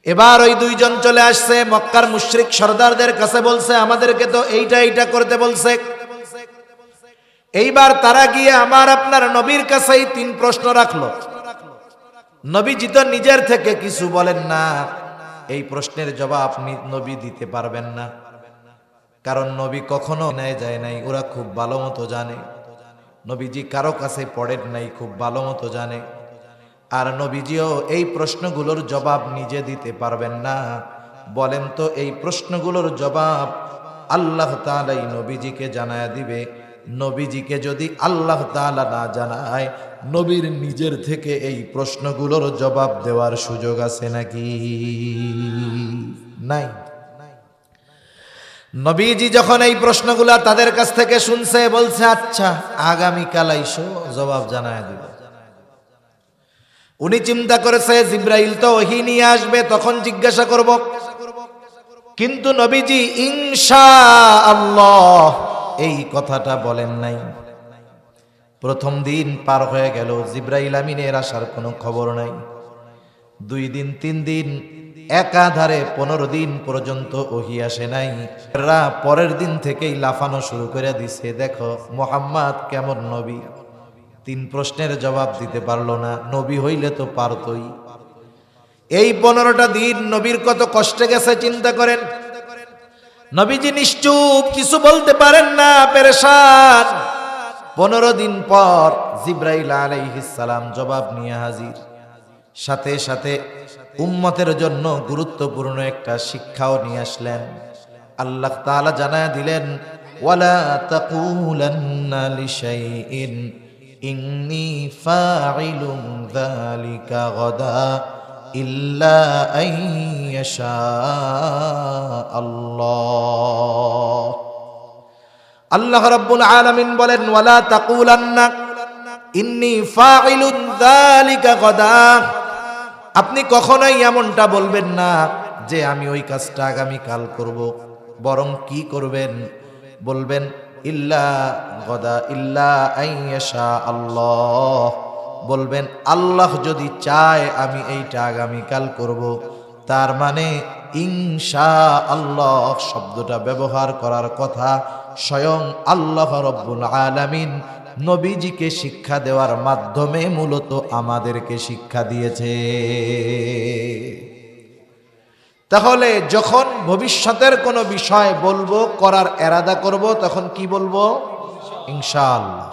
এবার ওই দুইজন চলে আসছে, মক্কার মুশরিক সর্দারদের কাছে বলছে, আমাদেরকে তো এইটা করতে বলছে। এইবার তারা গিয়ে আমার আপনার নবীর কাছেই তিন প্রশ্ন রাখলো। নবীজি তো নিজের থেকে কিছু বলেন না, এই প্রশ্নের জবাব নবী দিতে পারবেন না। কারণ নবী কখনো নেয় যায় নাই, ওরা খুব ভালো মতো জানে। নবীজি কারো কাছে পড়েন নাই, খুব ভালো মতো জানে। আর নবীজিও এই প্রশ্নগুলোর জবাব নিজে দিতে পারবেন না। বলেন তো, এই প্রশ্নগুলোর জবাব আল্লাহ তাআলাই নবীজিকে জানায় দিবে। নবীজিকে যদি আল্লাহ তাআলা না জানায়, নবীর নিজের থেকে এই প্রশ্নগুলোর জবাব দেওয়ার সুযোগ আছে নাকি? নাই। নবীজি যখন এই প্রশ্নগুলা তাদের কাছ থেকে শুনছে, বলছে, আচ্ছা আগামীকাল আইসো, জবাব জানায় দিব। উনি চিন্তা করেছে জিব্রাইল তো ওহী নিয়ে আসবে, তখন জিজ্ঞাসা করব। কিন্তু নবীজি ইনশাআল্লাহ এই কথাটা বলেন নাই। প্রথম দিন পার হয়ে গেল, জিব্রাইল আমিনের আসার কোনো খবর নাই। 2 দিন 3 দিন, একাধারে 15 দিন পর্যন্ত ওহী আসে নাই। পরের দিন থেকেই লাফানো শুরু করে দিছে, দেখো মুহাম্মদ কেমন নবী, 3 প্রশ্নের জবাব দিতে পারলো না, নবী হইলে তো পারতই। এই 15টা দিন নবীর কত কষ্টে গেছে চিন্তা করেন। নবীজি নিশ্চুপ, কিছু বলতে পারেন না, পেরেশান। 15 দিন পর জিব্রাইল আলাইহিস সালাম জবাব নিয়ে হাজির। সাথে সাথে উম্মতের জন্য গুরুত্বপূর্ণ একটা শিক্ষাও নিয়ে আসলেন। আল্লাহ তাআলা জানায় দিলেন, ওয়ালা তাকুলান্না লিশাইইন ইন্নী ফাইলুন যালিকা গাদা ইল্লা আইয়াশা আল্লাহ। আল্লাহ রাব্বুল আলামিন বলেন, ওয়ালা তাকুলান্না ইন্নী ফাইলুন যালিকা গাদা, আপনি কখনোই এমনটা বলবেন না যে আমি ওই কাজটা আগামী কাল করব। বরং কি করবেন? বলবেন ইল্লা গাদা ইল্লা আইয়াশা আল্লাহ, বলবেন আল্লাহ যদি চায় আমি এইটা আগামী কাল করব। তার মানে ইনশা আল্লাহ শব্দটা ব্যবহার করার কথা স্বয়ং আল্লাহ রব্বুল আলামিন নবীজিকে শিক্ষা দেওয়ার মাধ্যমে মূলত আমাদেরকে শিক্ষা দিয়েছে। তাহলে যখন ভবিষ্যতের কোনো বিষয় বলবো, করার এরাদা করব, তখন কি বলবো? ইনশাআল্লাহ।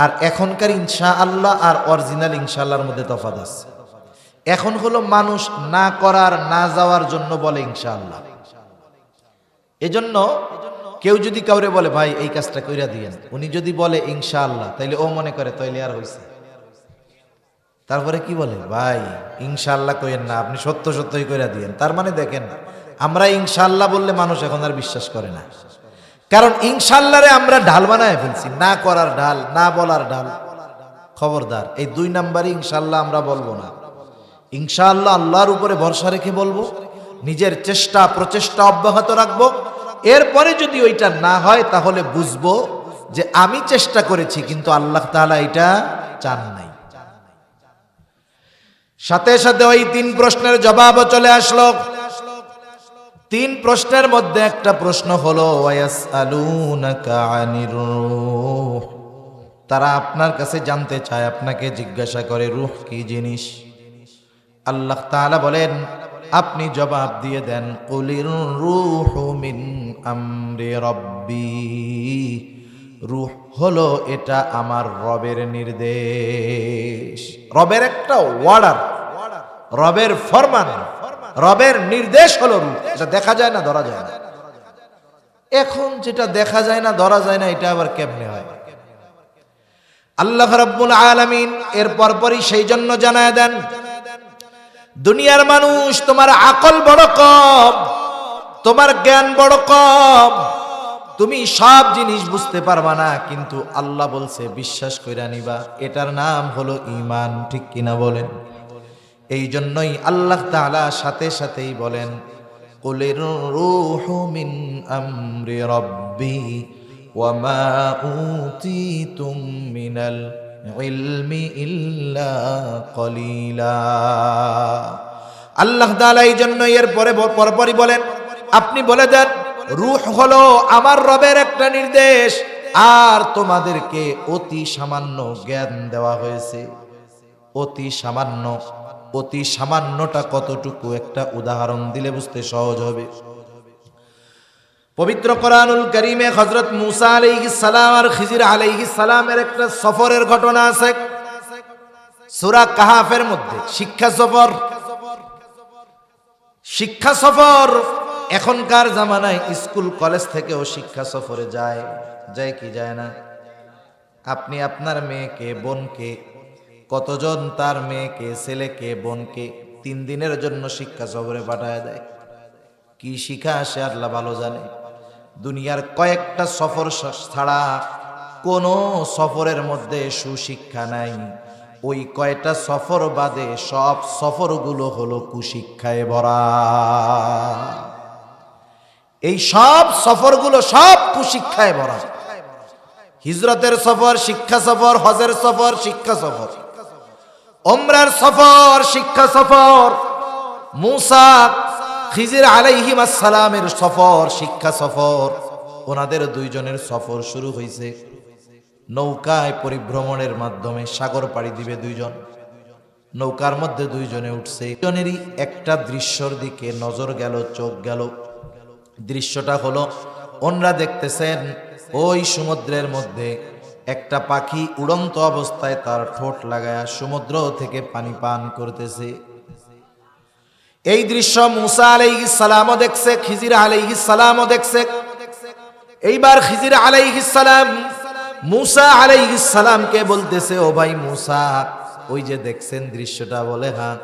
আর এখনকার ইনশাআল্লাহ আর অরিজিনাল ইনশাআল্লাহর মধ্যে তফাৎ আছে। এখন হলো মানুষ না করার, না যাওয়ার জন্য বলে ইনশাআল্লাহ। এজন্য কেউ যদি কাউরে বলে ভাই এই কাজটা কইরা দিয়েন, উনি যদি বলে ইনশাআল্লাহ, তাইলে ও মনে করে তাইলে আর হইছে। তারপরে কি বলে, ভাই ইনশাআল্লাহ কইেন না, আপনি সত্য সত্যই কইরা দিয়েন। তার মানে দেখেন, আমরা ইনশাআল্লাহ বললে মানুষ এখন আর বিশ্বাস করে না, কারণ ইনশাআল্লাহরে আমরা ঢাল বানায় ফেলছি, না করার ঢাল, না বলার ঢাল। খবরদার, এই 2 নাম্বারই ইনশাআল্লাহ আমরা বলবো না। ইনশাআল্লাহ আল্লাহর উপরে ভরসা রেখে বলবো, নিজের চেষ্টা প্রচেষ্টা অব্যাহত রাখবো। এরপরে যদি ওইটা না হয় তাহলে বুঝবো যে আমি চেষ্টা করেছি, কিন্তু আল্লাহ তাআলা এটা চান নাই। সাথে সাথে ওই 3 প্রশ্নের জবাবও চলে আসলো। 3 প্রশ্নের মধ্যে একটা প্রশ্ন হলো ওয়ায়াসআলুনাকা আনির রূহ, তারা আপনার কাছে জানতে চায়, আপনাকে জিজ্ঞাসা করে রূহ কি জিনিস। আল্লাহ তাআলা বলেন, আপনি জবাব দিয়ে দেন কুলির রূহু মিন আমরি রব্বি, রূহ হলো এটা আমার রবের নির্দেশ। রবের একটা অর্ডার, রবের ফরমান, রবের নির্দেশ হলো রূহ। এটা দেখা যায় না, ধরা যায় না। এখন যেটা দেখা যায় না, ধরা যায় না, এটা আবার কেমনে হয়? আল্লাহ রাব্বুল আলামিন এর পরপরই সেই জন্য জানায় দেন, দুনিয়ার মানুষ তোমার আকল বড় কম, তোমার জ্ঞান বড় কম, তুমি সব জিনিস বুঝতে পারবা না, কিন্তু আল্লাহ বলছে বিশ্বাস কইরা নিবা। এটার নাম হলো ঈমান। ঠিক কিনা বলেন? এই জন্যই আল্লাহ তাআলা সাথে সাথেই বলেন কুলির রূহু মিন আমরি রব্বি ওয়া মা উতিতুম মিনাল ইলমি ইল্লা কলিলা। আল্লাহ তাআলা এই জন্য এর পরপরই বলেন, আপনি বলে দেন রূহ হলো আমার রবের একটা নির্দেশ, আর তোমাদেরকে অতি সামান্য জ্ঞান দেওয়া হয়েছে। অতি সামান্য, অতি সামান্যটা কতটুকু একটা উদাহরণ দিলে বুঝতে সহজ হবে। পবিত্র কোরআনুল কারীমে হযরত মূসা আলাইহিস সালাম আর খিজির আলাইহিস সালামের একটা সফরের ঘটনা আছে সূরা কাহাফের মধ্যে। শিক্ষা সফর, শিক্ষা সফর এখনকার জামানায় স্কুল কলেজ থেকেও শিক্ষা সফরে যায়, যায় কি যায় না? আপনি আপনার মেয়েকে, বোনকে, কতজন তার মেয়েকে, ছেলেকে, বোনকে 3 দিনের জন্য শিক্ষা সফরে পাঠায় দেয়। কি শিক্ষা আসে আল্লাহ ভালো জানে। দুনিয়ার কয়েকটা সফর ছাড়া কোনো সফরের মধ্যে সুশিক্ষা নাই। ওই কয়টা সফর বাদে সব সফরগুলো হলো কুশিক্ষায় ভরা। এই সব সফরগুলো সব কুশিক্ষায় ভরা। হিজরতের সফর শিক্ষা সফর, হজের সফর শিক্ষা সফর, উমরার সফর শিক্ষা সফর, মূসা খিজির আলাইহিস সালামের সফর শিক্ষা সফর। ওনাদের 2 জনের সফর শুরু হয়েছে নৌকায় পরিভ্রমণের মাধ্যমে। সাগর পাড়ি দিবে 2 জন, নৌকার মধ্যে 2 জনে উঠছে। জনেরই একটা দৃশ্যর দিকে নজর গেল, চোখ গেল। দৃশ্যটা হলো, ওনারা দেখতেছেন ওই সমুদ্রের মধ্যে একটা পাখি উড়ন্ত অবস্থায় তার ঠোঁট লাগায়া সমুদ্র থেকে পানি পান করতেছে। এই দৃশ্য মূসা আলাইহিস সালামও দেখছে, খিজির আলাইহিস সালামও দেখছে। এইবার খিজির আলাইহিস সালাম মূসা আলাইহিস সালামকে বলতেছে, ও ভাই মূসা, ওই যে দেখছেন দৃশ্যটা? বলে হ্যাঁ।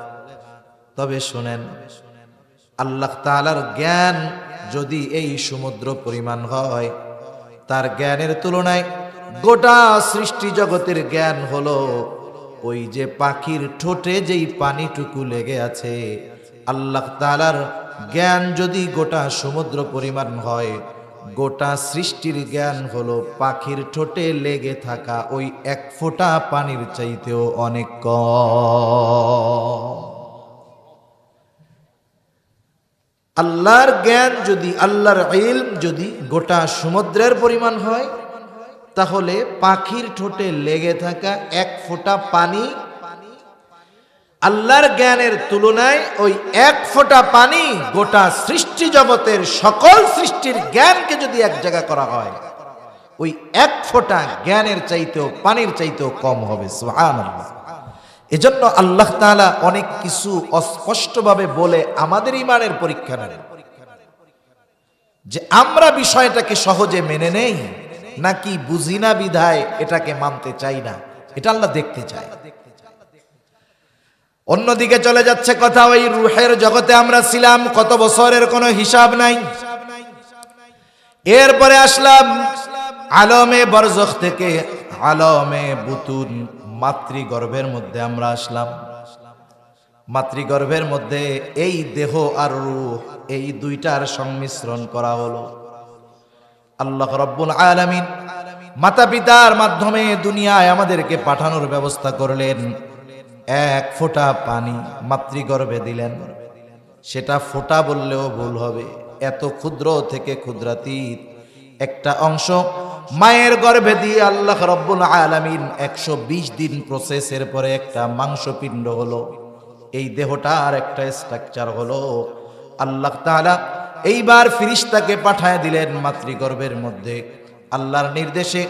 তবে শুনেন, আল্লাহ তাআলার জ্ঞান যদি এই সমুদ্র পরিমাণ হয়, তার জ্ঞানের তুলনায় গোটা সৃষ্টি জগতের জ্ঞান হলো ওই যে পাখির ঠোঁটে যেই পানিটুকু লেগে আছে। আল্লাহ তাআলার জ্ঞান যদি গোটা সমুদ্র পরিমাণ হয়, গোটা সৃষ্টির জ্ঞান হলো পাখির ঠোঁটে লেগে থাকা ওই 1 ফোঁটা পানির চাইতেও অনেক কম। আল্লাহর জ্ঞান যদি, আল্লাহর ইলম যদি গোটা সমুদ্রের পরিমাণ হয়, তাহলে পাখির ঠোঁটে লেগে থাকা এক ফোঁটা পানি আল্লাহর জ্ঞানের তুলনায় ওই এক ফোঁটা পানি গোটা সৃষ্টি জগতের সকল সৃষ্টির জ্ঞানকে যদি এক জায়গা করা হয়, ওই এক ফোঁটা জ্ঞানের চাইতেও, পানির চাইতেও কম হবে। সুবহানাল্লাহ। এজন্য আল্লাহ তাআলা অনেক কিছু অস্পষ্টভাবে বলে আমাদের ঈমানের পরীক্ষা নেন, যে আমরা বিষয়টাকে সহজে মেনে নেই নাকি বুঝি না বিধায় এটাকে মানতে চাই না, এটা আল্লাহ দেখতে চায়। অন্যদিকে চলে যাচ্ছে কথা, ওই রূহের জগতে আমরা ছিলাম কত বছরের কোনো হিসাব নাই। এরপরে আসলাম আলমে বরজখ থেকে আলমে বুতুন, মাতৃগর্ভের মধ্যে আমরা আসলাম। মাতৃগর্ভের মধ্যে এই দেহ আর রূহ, এই দুইটার সংমিশ্রণ করা হলো। আল্লাহ রাব্বুল আলামিন মাতা পিতার মাধ্যমে দুনিয়ায় আমাদেরকে পাঠানোর ব্যবস্থা করলেন। এক ফোঁটা পানি মাতৃগর্ভে দিলেন। সেটা ফোঁটা বললেও ভুল হবে, এত ক্ষুদ্র থেকে ক্ষুদ্রাতীত একটা অংশ মায়ের গর্ভে দিয়ে আল্লাহ রাব্বুল আলামিন 120 দিন প্রসেসের পরে একটা মাংসপিণ্ড হলো। এই দেহটার একটা স্ট্রাকচার হলো। আল্লাহ তাআলা এইবার ফেরেশতাকে পাঠায় দিলেন মাতৃগর্ভের মধ্যে। আল্লাহর নির্দেশে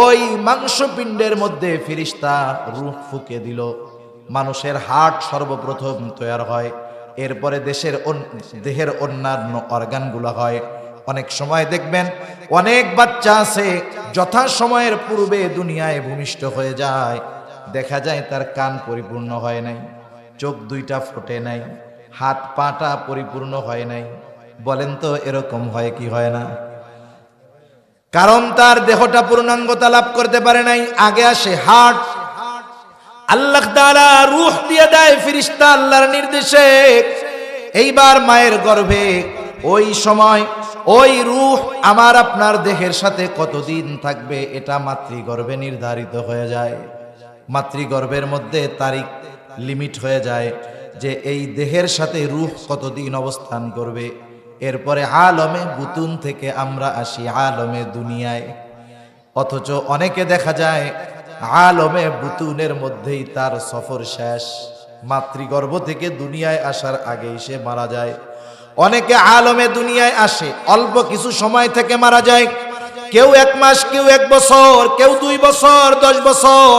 ওই মাংসপিণ্ডের মধ্যে ফেরেশতা রূহ ফুঁকে দিল। মানুষের হার্ট সর্বপ্রথম তৈরি হয়, এরপরে দেহের অন্যান্য অর্গানগুলো হয়। অনেক সময় দেখবেন অনেক বাচ্চা আছে যথা সময়ের পূর্বে দুনিয়ায় ভূমিষ্ঠ হয়ে যায়, দেখা যায় তার কান পরিপূর্ণ হয় নাই, চোখ দুইটা ফোটে নাই, হাত পাটা পরিপূর্ণ হয় নাই। বলেন তো এরকম হয় কি হয় না? কারণ তার দেহটা পূর্ণাঙ্গতা লাভ করতে পারে নাই। আগে আসে হার্ট, আল্লাহ তাআলা রূহ দিয়ে দেয় ফেরেশতা আল্লাহর নির্দেশে। এইবার মায়ের গর্ভে ওই সময় ওই রূহ আমার আপনার দেহের সাথে কতদিন থাকবে এটা মাতৃগর্ভে নির্ধারিত হয়ে যায়। মাতৃগর্ভের মধ্যে তারিখ লিমিট হয়ে যায় যে এই দেহের সাথে রূহ কতদিন অবস্থান করবে। এরপরে আলমে বুতুন থেকে আমরা আসি আলমে দুনিয়ায়। অথচ অনেকে দেখা যায় আলমে বুতুনের মধ্যেই তার সফর শেষ, মাতৃগর্ভ থেকে দুনিয়ায় আসার আগেই সে মারা যায়। অনেকে আলমে দুনিয়ায় আসে, অল্প কিছু সময় থেকে মারা যায়। কেউ 1 মাস, কেউ 1 বছর, কেউ 2 বছর, 10 বছর,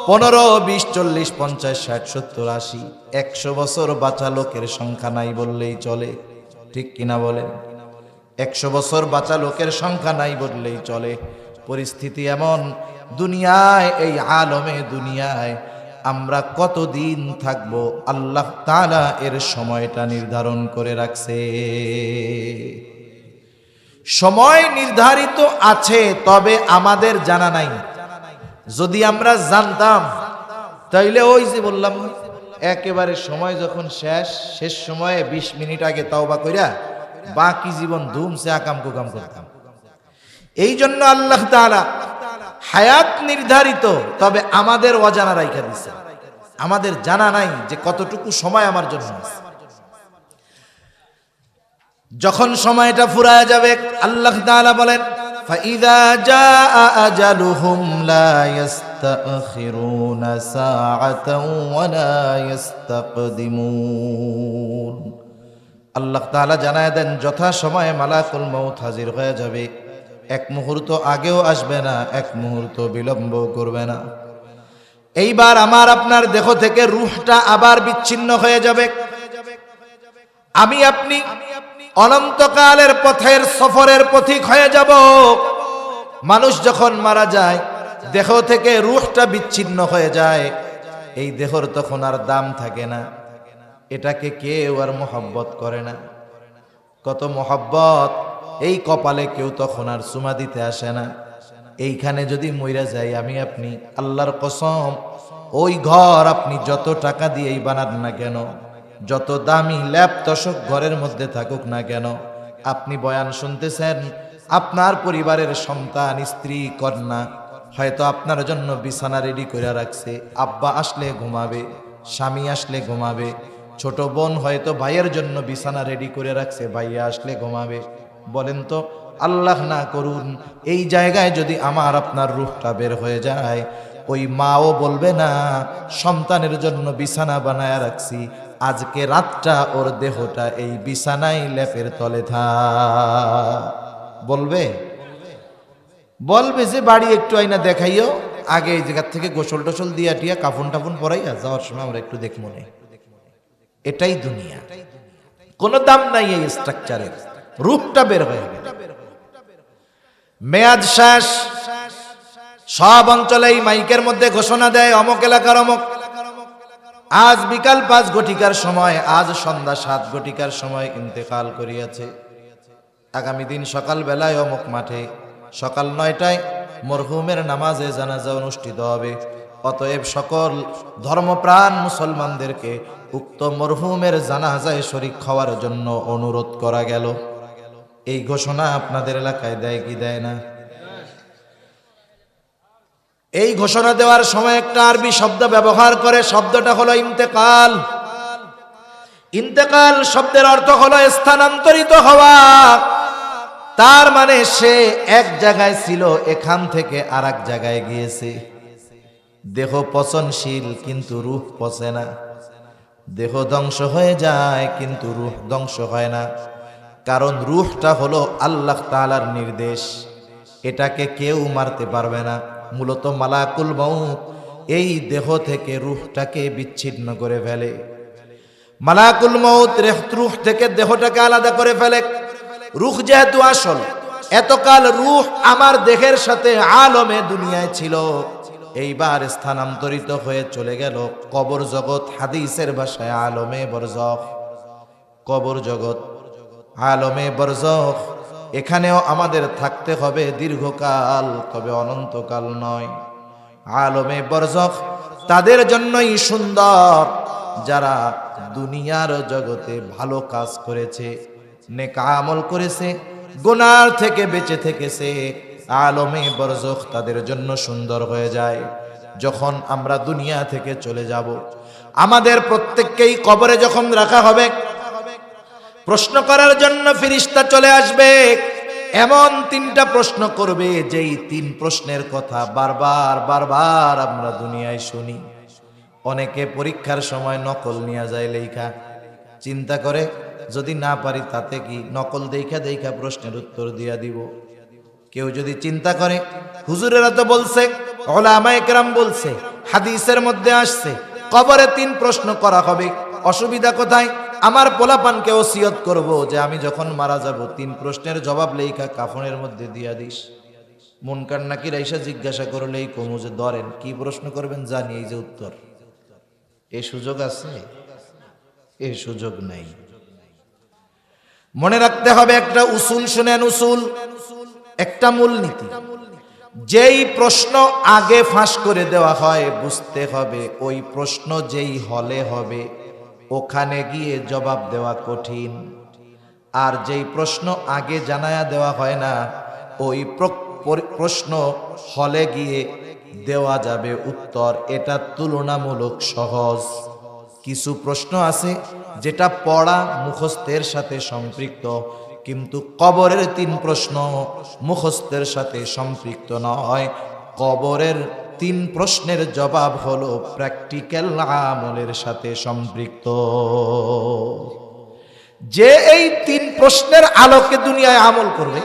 15, 20, 40, 50, 60, 70, 80, 100 বছর বাঁচা লোকের সংখ্যা নাই বললেই চলে। ঠিক কিনা বলেন? 100 বছর বাঁচা লোকের সংখ্যা নাই বললেই চলে। পরিস্থিতি এমন, দুনিয়ায় এই আলমে দুনিয়ায় আমরা কতদিন থাকব আল্লাহ তাআলা এর সময়টা নির্ধারণ করে রাখছে। সময় নির্ধারিত আছে, তবে আমাদের জানা নাই। যদি আমরা জানতাম তাইলে ওই যে বললাম একেবারে সময় যখন শেষ সময়ে 20 মিনিট আগে তওবা কইরা বাকি জীবন ধুমসে আকাম কুকাম করতাম। এই জন্য আল্লাহ তাআলা হায়াত নির্ধারিত, তবে আমাদের অজানা রাইখা দিছে। আমাদের জানা নাই যে কতটুকু সময় আমার জন্য আছে। যখন সময়টা ফুরায় যাবে আল্লাহ তাআলা বলেন ফাইযা জাআ আজালুহুম লা ইস্তাখিরুনা সাআতাও ওয়া লা ইস্তাকদিমুন। আল্লাহ তাআলা জানায় দেন যথা সময়ে মালাকুল মউত হাজির হয়ে যাবে, 1 মুহূর্ত আগেও আসবে না, 1 মুহূর্ত বিলম্ব করবে না। এইবার আমার আপনার দেহ থেকে রূহটা আবার বিচ্ছিন্ন হয়ে যাবে। আমি আপনি অনন্তকালের পথের সফরের পথিক হয়ে যাব। মানুষ যখন মারা যায়, দেহ থেকে রূহটা বিচ্ছিন্ন হয়ে যায়, এই দেহর তখন আর দাম থাকে না। এটাকে কেউ আর মহব্বত করে না। কত মহব্বত, এই কপালে কেউ তখন আর চুমা দিতে আসে না। এইখানে যদি মইরা যাই আমি আপনি, আল্লাহর কসম, ওই ঘর আপনি যত টাকা দিয়েই বানান না কেন, যত দামি ল্যাপ তশক ঘরের মধ্যে থাকুক না কেন, আপনি বয়ান শুনতেছেন, আপনার পরিবারের সন্তান, স্ত্রী, কন্যা হয়তো আপনার জন্য বিছানা রেডি করে রাখছে। আব্বা আসলে ঘুমাবে, স্বামী আসলে ঘুমাবে, ছোট বোন হয়তো ভাইয়ের জন্য বিছানা রেডি করে রাখছে, ভাইয়া আসলে ঘুমাবে। বলেন তো আল্লাহ না করুন এই জায়গায় যদি আমার আপনার রূহটা বের হয়ে যায়, ওই মাও বলবে না সন্তানের জন্য বিছানা বানায় রাখছি, আজকে রাতটা ওর দেহটা এই বিছানায় লেপের তলে বলবে? বলবে যে বাড়ি একটু আইনা দেখাইও, আগে এই জায়গা থেকে গোসল টোসল দিয়া টিয়া কাফন টাফন পরাইয়া যাওয়ার সময় আমরা একটু দেখবো না। এটাই দুনিয়া, কোনো দাম নাই এই স্ট্রাকচারের। রূপটা বের হয়ে গেল, মেয়াদ শেষ। সব অঞ্চলেই মাইকের মধ্যে ঘোষণা দেয় অমুক এলাকার অমুক, আজ বিকাল 5 ঘটিকার সময়, আজ সন্ধ্যা 7 ঘটিকার সময় ইন্তেকাল করিয়াছে। আগামী দিন সকাল বেলায় অমুক মাঠে সকাল 9টায় মরহুমের নামাজে জানাজা অনুষ্ঠিত হবে। অতএব সকল ধর্মপ্রাণ মুসলমানদেরকে উক্ত মরহুমের জানাজায় শরীক হওয়ার জন্য অনুরোধ করা গেল। এই ঘোষণা আপনাদের এলাকায় দেয় কি দেয় না? এই ঘোষণা দেওয়ার সময় একটা আরবি শব্দ ব্যবহার করে, শব্দটা হলো ইন্তেকাল। ইন্তেকাল শব্দের অর্থ হলো স্থানান্তরিত হওয়া। তার মানে সে এক জায়গায় ছিল, এখান থেকে আর এক জায়গায় গিয়েছে। দেহ পচনশীল কিন্তু রূহ পচে না, দেহ ধ্বংস হয়ে যায় কিন্তু রূহ ধ্বংস হয় না। কারণ রূহটা হলো আল্লাহ তাআলার নির্দেশ, এটাকে কেউ মারতে পারবে না। মূলত মালাকুল মউত এই দেহ থেকে রূহটাকে বিচ্ছিন্ন করে ফেলে। মালাকুল মউত রূহ থেকে দেহটাকে আলাদা করে ফেলে। রূহ যেহেতু আসল, এতকাল রূহ আমার দেহের সাথে আলমে দুনিয়ায় ছিল, এইবার স্থানান্তরিত হয়ে চলে গেল কবর জগৎ। হাদিসের ভাষায় আলমে বরজখ, কবর জগৎ আলমে বরজখ। এখানেও আমাদের থাকতে হবে দীর্ঘকাল, তবে অনন্তকাল নয়। আলমে বরজখ তাদের জন্যই সুন্দর যারা দুনিয়ার জগতে ভালো কাজ করেছে, নেক আমল করেছে, গুনার থেকে বেঁচে থেকেছে। আলমে বরজখ তাদের জন্য সুন্দর হয়ে যায়। যখন আমরা দুনিয়া থেকে চলে যাব, আমাদের প্রত্যেককেই কবরে যখন রাখা হবে, প্রশ্ন করার জন্য ফেরেশতা চলে আসবে। এমন 3টা প্রশ্ন করবে, যেই 3 প্রশ্নের কথা বারবার বারবার আমরা দুনিয়ায় শুনি। অনেকে পরীক্ষার সময় নকল নিয়ে যায় লেখা, চিন্তা করে যদি না পারি তাতে কি, নকল দেখা দেখা প্রশ্নের উত্তর দিয়া দিব। কেউ যদি চিন্তা করে হুজুরেরা তো বলছে, উলামায়ে কেরাম বলছে, হাদিসের মধ্যে আসছে কবরে 3 প্রশ্ন করা হবে, অসুবিধা কোথায়? আমার পোলাপানকে ওসিয়ত করব যে আমি যখন মারা যাব 3 প্রশ্নের জবাব লেখা কাফনের মধ্যে দিয়া দিস। মুনকার নাকির আইসা জিজ্ঞাসা করলেই কমু যে ধরেন কি প্রশ্ন করবেন, জানি এই যে উত্তর। এই সুযোগ আছে? এই সুযোগ নাই। মনে রাখতে হবে একটা উসুল, শুনেন উসুল, একটা মূলনীতি। যেই প্রশ্ন আগে ফাঁস করে দেওয়া হয়, বুঝতে হবে ওই প্রশ্ন যেই হলে হবে ওখানে গিয়ে জবাব দেওয়া কঠিন। আর যেই প্রশ্ন আগে জানায়া দেওয়া হয় না, ওই প্রশ্ন হলে গিয়ে দেওয়া যাবে উত্তর, এটা তুলনামূলক সহজ। কিছু প্রশ্ন আছে যেটা পড়া মুখস্থের সাথে সম্পৃক্ত, কিন্তু কবরের 3 প্রশ্ন মুখস্থের সাথে সম্পৃক্ত নয়। কবরের 3 প্রশ্নের জবাব হলো প্র্যাকটিক্যাল আমলের সাথে সম্পৃক্ত। যে এই 3 প্রশ্নের আলোকে দুনিয়ায় আমল করবে,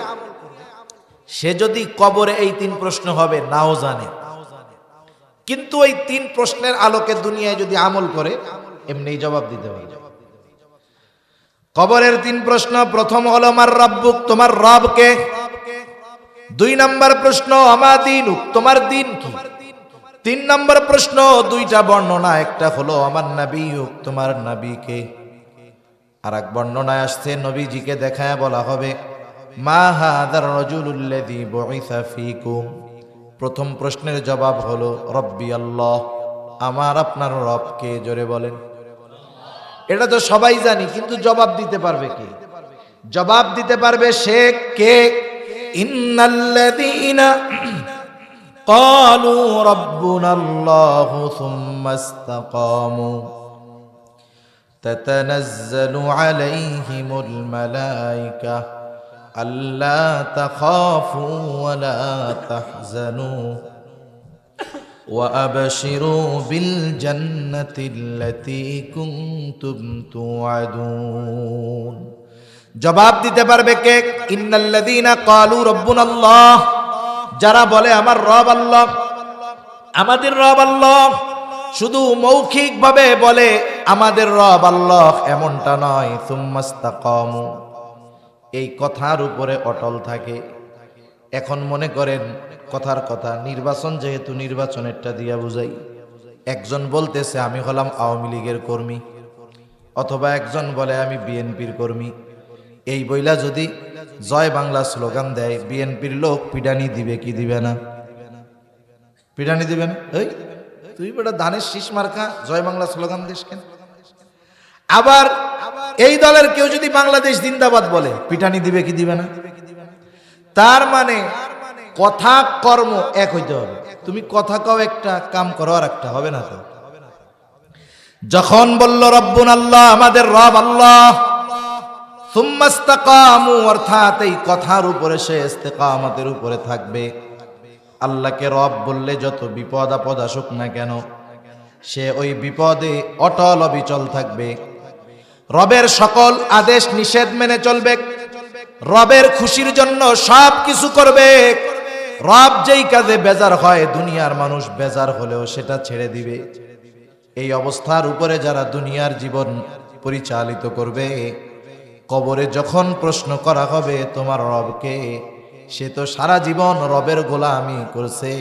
সে যদি কবরে এই 3 প্রশ্ন হবে নাও জানে, কিন্তু ওই 3 প্রশ্নের আলোকে দুনিয়ায় যদি আমল করে এমনি জবাব দিতে পারবে। কবরের 3 প্রশ্ন, প্রথম হলো মার রাব্বুক, তোমার রব কে। 2 নম্বর প্রশ্ন আমা দীনুক, তোমার দিন কি। 3 নম্বর প্রশ্ন 2টা বর্ণনা, একটা হলো আমার নবিয়ুক, তোমার নবী কে। আর এক বর্ণনায় আসছে নবীজিকে দেখায় বলা হবে মা হাযার রাজুলুল্লাযী বুইসা ফীকুম। প্রথম প্রশ্নের জবাব হলো রব্বি আল্লাহ, আমার আপনার রব কে, জোরে বলেন। এটা তো সবাই জানি, কিন্তু জবাব দিতে পারবে কে? জবাব দিতে পারবে সে কে? ইন্নাল্লাযীনা ক্বালু রাব্বুনাল্লাহু সুম্মা ইসতাকামু তাতানাজ্জালু আলাইহিমুল মালায়েকা আল্লা তাখাফু ওয়া লা তাহজানু وأبشروا بالجنة التي كنتم توعدون জবাব দিতে পারবে কে? ইন্নাল্লাযীনা ক্বালু রাব্বুনাল্লাহ, যারা বলে আমার রব আল্লাহ, আমাদের রব আল্লাহ, শুধু মৌখিকভাবে বলে আমাদের রব আল্লাহ এমনটা নয়, সুম্মাস্তাকামু, এই কথার উপরে অটল থাকে। এখন মনে করেন কথার কথা, নির্বাচন যেহেতু নির্বাচনেরটা দিয়া বুঝাই, একজন বলতেছে আমি হলাম আওয়ামী লীগের কর্মী, অথবা একজন বলে আমি বিএনপির কর্মী, এই বইলা যদি জয় বাংলা স্লোগান দেয়, বিএনপির লোক পিডানি দিবে কি দিবে না? পিডানি দিবে না? এই তুই বেটা ধানের শীষ মার্কা জয় বাংলা স্লোগান দিস কেন? আবার এই দলের কেউ যদি বাংলাদেশ জিন্দাবাদ বলে, পিটানি দিবে কি দিবে না? তার মানে কথা কর্ম এক হইতে হবে। তুমি কথা কও একটা, কাম করো আর একটা, হবে না তো? যখন বলল রব্বুন আল্লাহ, আমাদের রব আল্লাহ, সুম্মাস্তাকামু, অর্থাৎ এই কথার উপরে সে ইস্তেকামতের উপরে থাকবে। আল্লাহকে রব বললে যত বিপদ আপদ আসুক না কেন, সে ওই বিপদে অটল অবিচল থাকবে। রবের সকল আদেশ নিষেধ মেনে চলবে, রবের খুশির জন্য সব কিছু করবে। রব যেই কাজে বেজার হয়, দুনিয়ার মানুষ বেজার হলেও সেটা ছেড়ে দিবে। এই অবস্থার উপরে যারা দুনিয়ার জীবন পরিচালিত করবে, কবরে যখন প্রশ্ন করা হবে তোমার রবকে, সে তো সারা জীবন রবের গোলামি করছে,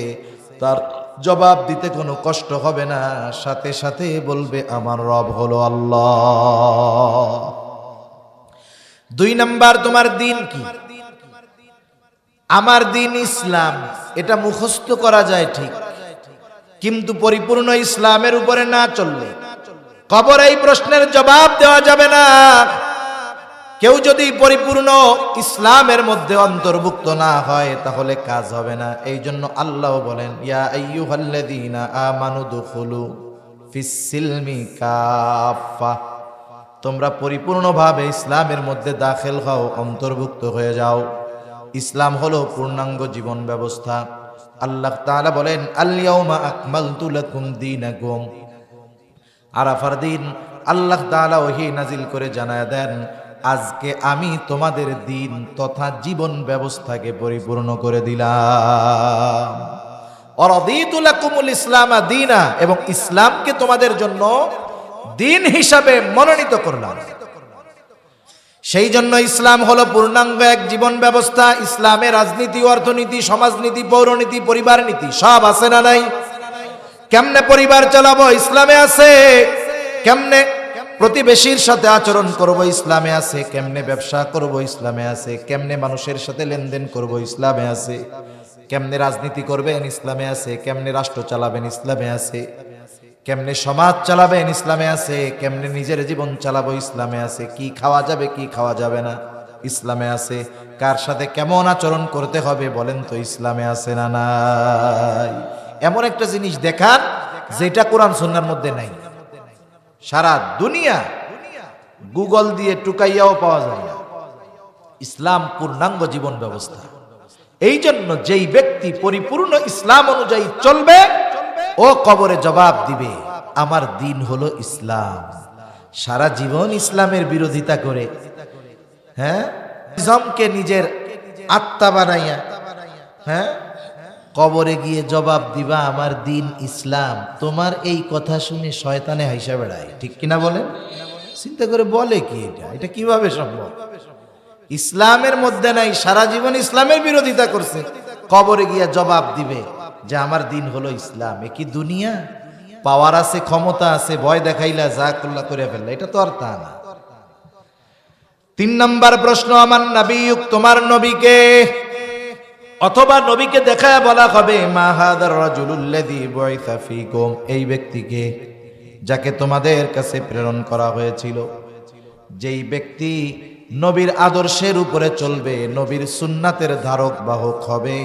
তার জবাব দিতে কোনো কষ্ট হবে না, সাথে সাথে বলবে আমার রব হলো আল্লাহ। 2 নাম্বার, তোমার দিন কি? আমার দিন ইসলাম, এটা মুখস্থ করা যায় ঠিক, কিন্তু পরিপূর্ণ ইসলামের উপরে না চললে কবরে এই প্রশ্নের জবাব দেওয়া যাবে না। কেউ যদি পরিপূর্ণ ইসলামের মধ্যে অন্তর্ভুক্ত না হয়, তাহলে কাজ হবে না। এই জন্য আল্লাহ বলেন, ইয়া আইয়ুহাল্লাযীনা আমানু দুখুলু ফিস সিলমি কাফা, তোমরা পরিপূর্ণভাবে ইসলামের মধ্যে দাখিল হও, অন্তর্ভুক্ত হয়ে যাও। ইসলাম হলো পূর্ণাঙ্গ জীবন ব্যবস্থা। আল্লাহ তাআলা বলেন, আল ইয়াউমা আকমালতু লাকুম দীনাকুম, আরাফার দিন আল্লাহ তাআলা ওহী নাজিল করে জানায় দেন, আজকে আমি তোমাদের দিন তথা জীবন ব্যবস্থাকে পরিপূর্ণ করে দিলাম। ওয়ারাদিতু লাকুমুল ইসলামা দীনা, এবং ইসলামকে তোমাদের জন্য দিন হিসাবে মনোনীত করলাম। সেই জন্য ইসলাম হলো পূর্ণাঙ্গ এক জীবন ব্যবস্থা। ইসলামে রাজনীতি, অর্থনীতি, সমাজনীতি, পৌরনীতি, পরিবার নীতি সব আছে না নাই? কেমনে পরিবার চালাবো ইসলামে আছে, কেমনে প্রতিবেশীর সাথে আচরণ করব ইসলামে আছে, কেমনে ব্যবসা করব ইসলামে আছে, কেমনে মানুষের সাথে লেনদেন করব ইসলামে আছে, কেমনে রাজনীতি করবেন ইসলামে আছে, কেমনে রাষ্ট্র চালাবেন ইসলামে আছে, কেমনে সমাজ চালাবেন ইসলামে আছে, কেমনে নিজের জীবন চালাবো ইসলামে আছে, কি খাওয়া যাবে কি খাওয়া যাবে না ইসলামে আছে, কার সাথে কেমন আচরণ করতে হবে বলেন তো ইসলামে আছে না নাই? এমন একটা জিনিস দেখান যেটা কোরআন সুন্নাহর মধ্যে নাই। সারা দুনিয়া গুগল দিয়ে টুকাইয়াও পাওয়া যায় না। ইসলাম পূর্ণাঙ্গ জীবন ব্যবস্থা। এই জন্য যেই ব্যক্তি পরিপূর্ণ ইসলাম অনুযায়ী চলবে, ও কবরে জবাব দিবে আমার দিন হলো ইসলাম। সারা জীবন ইসলামের বিরোধিতা করে, হ্যাঁ, ইসলামকে নিজের আত্মা বানাইয়া, হ্যাঁ, কবরে গিয়ে জবাব দিবা আমার দিন ইসলাম। তোমার এই কথা শুনে শয়তানে হাইসা বেড়ায়, ঠিক কিনা বলেন? চিন্তা করে বলে কি এটা কিভাবে সম্ভব? ইসলামের মধ্যে নাই, সারা জীবন ইসলামের বিরোধিতা করছে, কবরে গিয়া জবাব দিবে যে আমার দিন হলো ইসলাম। এ কি দুনিয়া? পাওয়ার আছে, ক্ষমতা আছে, ভয় দেখাইলা যা করলা করে ফেললা, এটা তো আর তা না। 3 নাম্বার প্রশ্ন, আমার নবী, তোমার নবীকে, অথবা নবীকে দেখায় বলা হবে মা হাদার রাজুলুল্লাযী বুইসা ফীকুম, এই ব্যক্তিকে যাকে তোমাদের কাছে প্রেরণ করা হয়েছিল। যেই ব্যক্তি নবীর আদর্শের উপরে চলবে, নবীর সুন্নাতের ধারক বাহক হবে,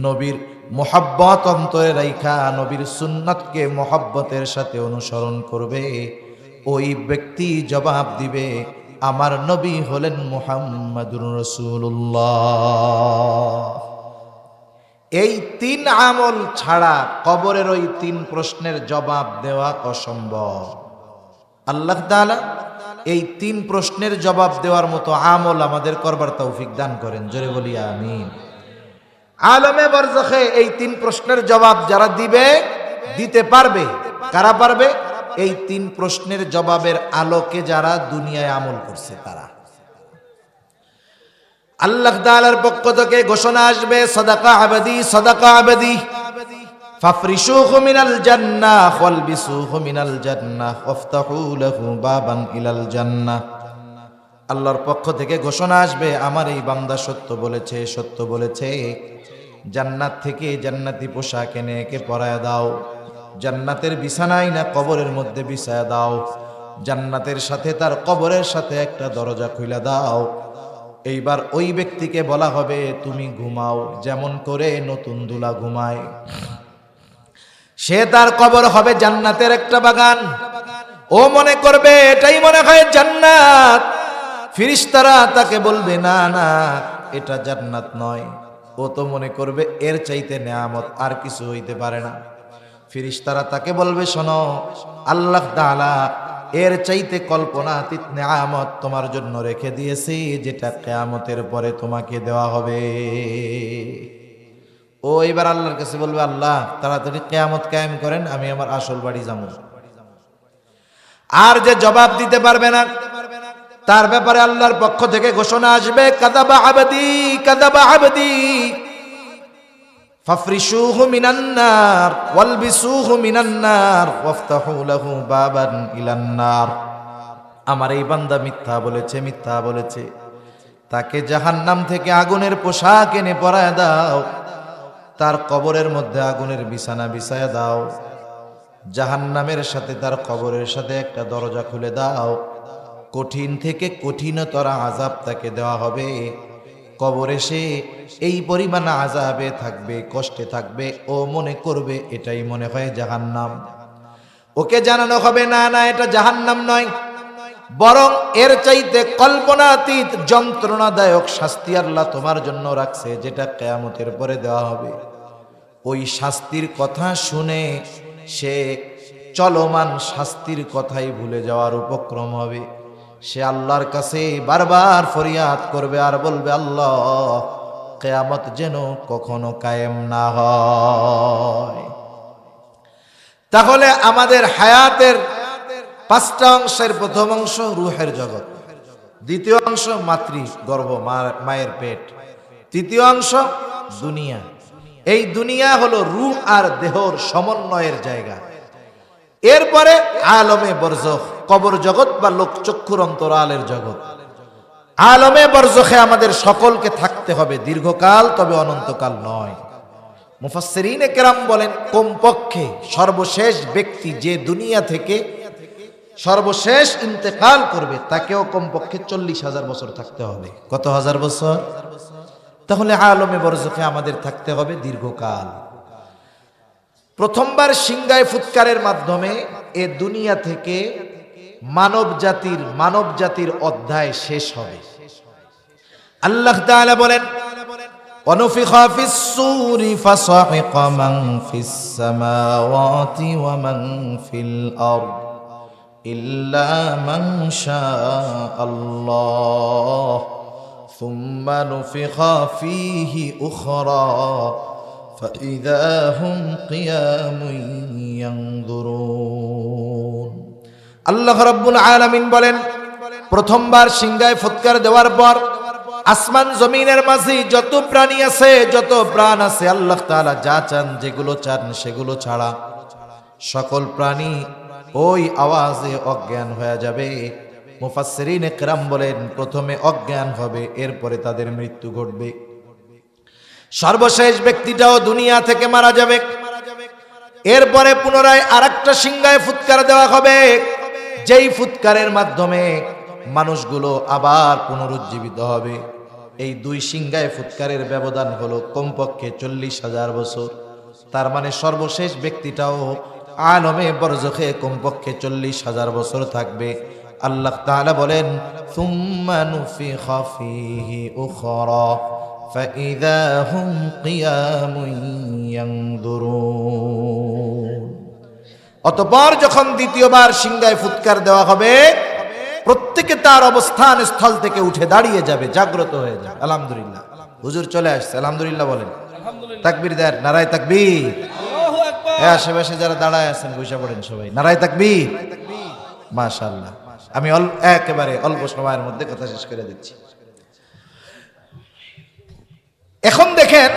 নবীর মোহাব্বত অন্তরে রাইখা নবীর সুন্নাতকে মোহাব্বতের সাথে অনুসরণ করবে, ওই ব্যক্তি জবাব দিবে আমার নবী হলেন মুহাম্মাদুর রাসূলুল্লাহ। এই 3 আমল ছাড়া কবরের ওই 3 প্রশ্নের জবাব দেওয়া অসম্ভব। আল্লাহ তাআলা এই 3 প্রশ্নের জবাব দেওয়ার মতো আমল আমাদের করবার তৌফিক দান করেন, জোরে বলি আমিন। আলমে বারজাখে এই 3 প্রশ্নের জবাব যারা দিতে পারবে, কারা পারবে? এই 3 প্রশ্নের জবাবের আলোকে যারা দুনিয়ায় আমল করছে তারা। আল্লাহ তাআলার পক্ষ থেকে ঘোষণা আসবে, সাদাকা আবদি, সাদাকা আবদি, ফাফরিশুহু মিনাল জান্নাহ ওয়ালবিসুহু মিনাল জান্নাহ ওয়াফতাহু লাহু বাবান ইলাল জান্নাহ। আল্লাহর পক্ষ থেকে ঘোষণা আসবে, আমার এই বান্দা সত্য বলেছে, সত্য বলেছে, জান্নাত থেকে জান্নাতি পোশাক এনে একে পরায় দাও, জান্নাতের বিছানায় না কবরের মধ্যে বিছায়া দাও, জান্নাতের সাথে তার কবরের সাথে একটা দরজা খুলে দাও। এইবার ওই ব্যক্তিকে বলা হবে তুমি ঘুমাও যেমন করে নতুন দুলা ঘুমায়। সে তার কবর হবে জান্নাতের একটা বাগান। ও মনে করবে এটাই মনে হয় জান্নাত। ফেরেশতারা তাকে বলবে না না, এটা জান্নাত নয়। ও তো মনে করবে এর চাইতে নেয়ামত আর কিছু হইতে পারে না। ফেরেশতারা তাকে বলবে শোনো, আল্লাহ তাআলা এর চাইতে কল্পনাতীত নেয়ামত তোমার জন্য রেখে দিয়েছে, যেটা কিয়ামতের পরে তোমাকে দেওয়া হবে। ও এবার আল্লাহর কাছে বলবে, আল্লাহ তাড়াতাড়ি কিয়ামত কায়েম করেন, আমি আমার আসল বাড়ি যাব। আর যে জবাব দিতে পারবে না তার ব্যাপারে আল্লাহর পক্ষ থেকে ঘোষণা আসবে, কাযাবা আবদি, কাযাবা আবদি, ফাফরিশুহু মিনান নার ওয়ালবিসুহু মিনান নার ওয়াফতাহু লাহু বাবান ইলান নার। আমার এই বান্দা মিথ্যা বলেছে, মিথ্যা বলেছে, তাকে জাহান্নাম থেকে আগুনের পোশাক এনে পরায় দাও, তার কবরের মধ্যে আগুনের বিছানা বিছায়া দাও, জাহান্নামের সাথে তার কবরের সাথে একটা দরজা খুলে দাও। কঠিন থেকে কঠিনতর আযাব তাকে দেওয়া হবে। কবরে সে এই পরিমাণ আযাবে থাকবে, কষ্টে থাকবে, ও মনে করবে এটাই মনে হয় জাহান্নাম। ওকে জানানো হবে না না, এটা জাহান্নাম নয়, বরং এর চাইতে কল্পনাতীত যন্ত্রণাদায়ক শাস্তি আল্লাহ তোমার জন্য রাখছে, যেটা কিয়ামতের পরে দেওয়া হবে। ওই শাস্তির কথা শুনে সে চলমান শাস্তির কথাই ভুলে যাওয়ার উপক্রম হবে। সে আল্লাহর কাছে বারবার ফরিয়াদ করবে আর বলবে, আল্লাহ কিয়ামত যেন কখনো কায়েম না হয়। তাহলে আমাদের হায়াতের 5টা অংশের প্রথম অংশ রূহের জগৎ, দ্বিতীয় অংশ মাতৃ গর্ভ, মায়ের পেট, তৃতীয় অংশ দুনিয়া। এই দুনিয়া হলো রূহ আর দেহর সমন্বয়ের জায়গা। এরপরে আলমে বরজখ, কবর জগৎ বা লোকচক্ষুর অন্তরালের জগৎ। আলমে বরজখে আমাদের সকলকে থাকতে হবে দীর্ঘকাল, তবে অনন্তকাল নয়। মুফাসসিরিনে কেরাম বলেন, কমপক্ষে সর্বশেষ ব্যক্তি যে দুনিয়া থেকে সর্বশেষ ইন্তেকাল করবে তাকেও কমপক্ষে 40,000 বছর থাকতে হবে। কত হাজার বছর? তাহলে আলমে বরজখে আমাদের থাকতে হবে দীর্ঘকাল। প্রথমবার সিংগায় ফুৎকারের মাধ্যমে এ দুনিয়া থেকে মানব জাতির অধ্যায় শেষ হবে। আল্লাহ তাআলা বলেন, ওয়ানুফিখা ফিস-সূরি ফাসাহিকা মান ফিস-সামাওয়াতি ওয়া মান ফিল আরদ ইল্লা মান শাআল্লাহ সুম্মা নুফিখা ফীহি উখরা فإذا هم قيام ينظرون। আল্লাহ রাব্বুল আলামিন বলেন, প্রথমবার সিংগায় ফুৎকার দেওয়ার পর আসমান জমিনের মাঝে যত প্রাণী আছে, যত প্রাণ আছে, আল্লাহ তাআলা যা চান, যেগুলো চান সেগুলো ছাড়া সকল প্রাণী ওই আওয়াজে অজ্ঞান হয়ে যাবে। মুফাসসিরিনে কেরাম বলেন, প্রথমে অজ্ঞান হবে, এরপরে তাদের মৃত্যু ঘটবে। সর্বশেষ ব্যক্তিটাও দুনিয়া থেকে মারা যাবে। এরপরে পুনরায় আরেকটা সিংগায় ফুৎকার দেওয়া হবে, যেই ফুৎকারের মাধ্যমে মানুষগুলো আবার পুনরুজ্জীবিত হবে। এই 2 সিংগায় ফুৎকারের ব্যবধান হলো কমপক্ষে 40,000 বছর। তার মানে সর্বশেষ ব্যক্তিটাও আলমে বরজখে কমপক্ষে 40,000 বছর থাকবে। আল্লাহ তাআলা বলেন সুম্মা নুফিখা ফীহি উখরা ফাইযা হুম কিয়ামুন ইয়ানযুরুন। অতঃপর যখন দ্বিতীয়বার সিংহায় ফুৎকার দেওয়া হবে, প্রত্যেকে তার অবস্থান স্থল থেকে উঠে দাঁড়িয়ে যাবে, জাগ্রত হয়ে যাবে। আলহামদুলিল্লাহ, হুজুর চলে আসছে, আলহামদুলিল্লাহ বলেন। তাকবীর দেন, নারায়ে তাকবীর। আশেপাশে যারা দাঁড়ায় আছেন বসে পড়েন সবাই, নারায়ে তাকবীর। মাশাআল্লাহ। আমি একেবারে অল্প সময়ের মধ্যে কথা শেষ করে দিচ্ছি। এখন দেখেন,